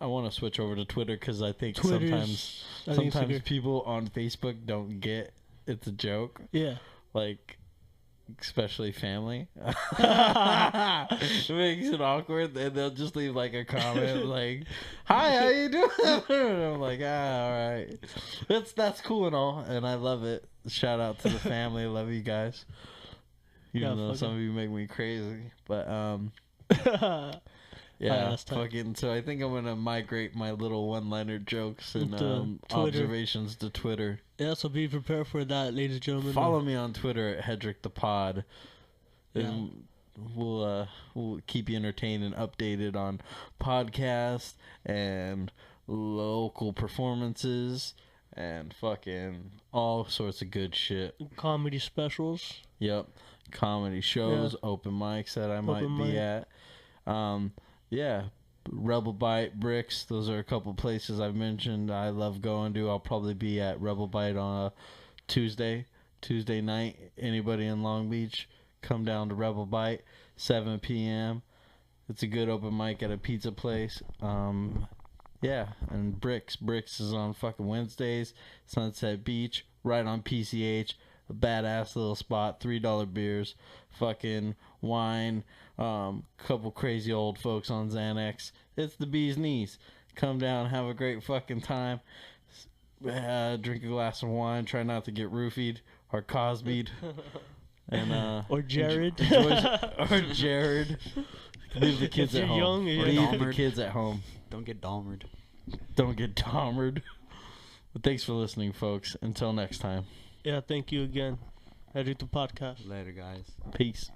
want to switch over to Twitter because I think sometimes people on Facebook don't get it's a joke. Yeah. Like, especially family. It makes it awkward, and they'll just leave like a comment like, "Hi, how you doing?" And I'm like, all right. That's cool and all, and I love it. Shout out to the family. Love you guys. Even though some of you make me crazy, but yeah, fucking. So I think I'm gonna migrate my little one-liner jokes and observations to Twitter. Yeah, so be prepared for that, ladies and gentlemen. Follow me on Twitter at Hedrick the Pod. And we'll keep you entertained and updated on podcasts and local performances and fucking all sorts of good shit. Comedy specials. Yep. Comedy shows, open mics that I might be at. Yeah. Rebel Bite, Bricks, those are a couple places I've mentioned I love going to. I'll probably be at Rebel Bite on a Tuesday night. Anybody in Long Beach, come down to Rebel Bite, 7 p.m. It's a good open mic at a pizza place. Yeah, and Bricks is on fucking Wednesdays, Sunset Beach, right on PCH. A badass little spot, $3 beers, fucking wine, couple crazy old folks on Xanax. It's the bee's knees. Come down, have a great fucking time. Drink a glass of wine. Try not to get roofied or Cosby'd. And or Jared. Or Jared. Leave the kids at home. Leave the kids at home. Don't get Dahmered. Don't get Dahmered. But thanks for listening, folks. Until next time. Yeah, thank you again. Hedrick the Podcast. Later, guys. Peace.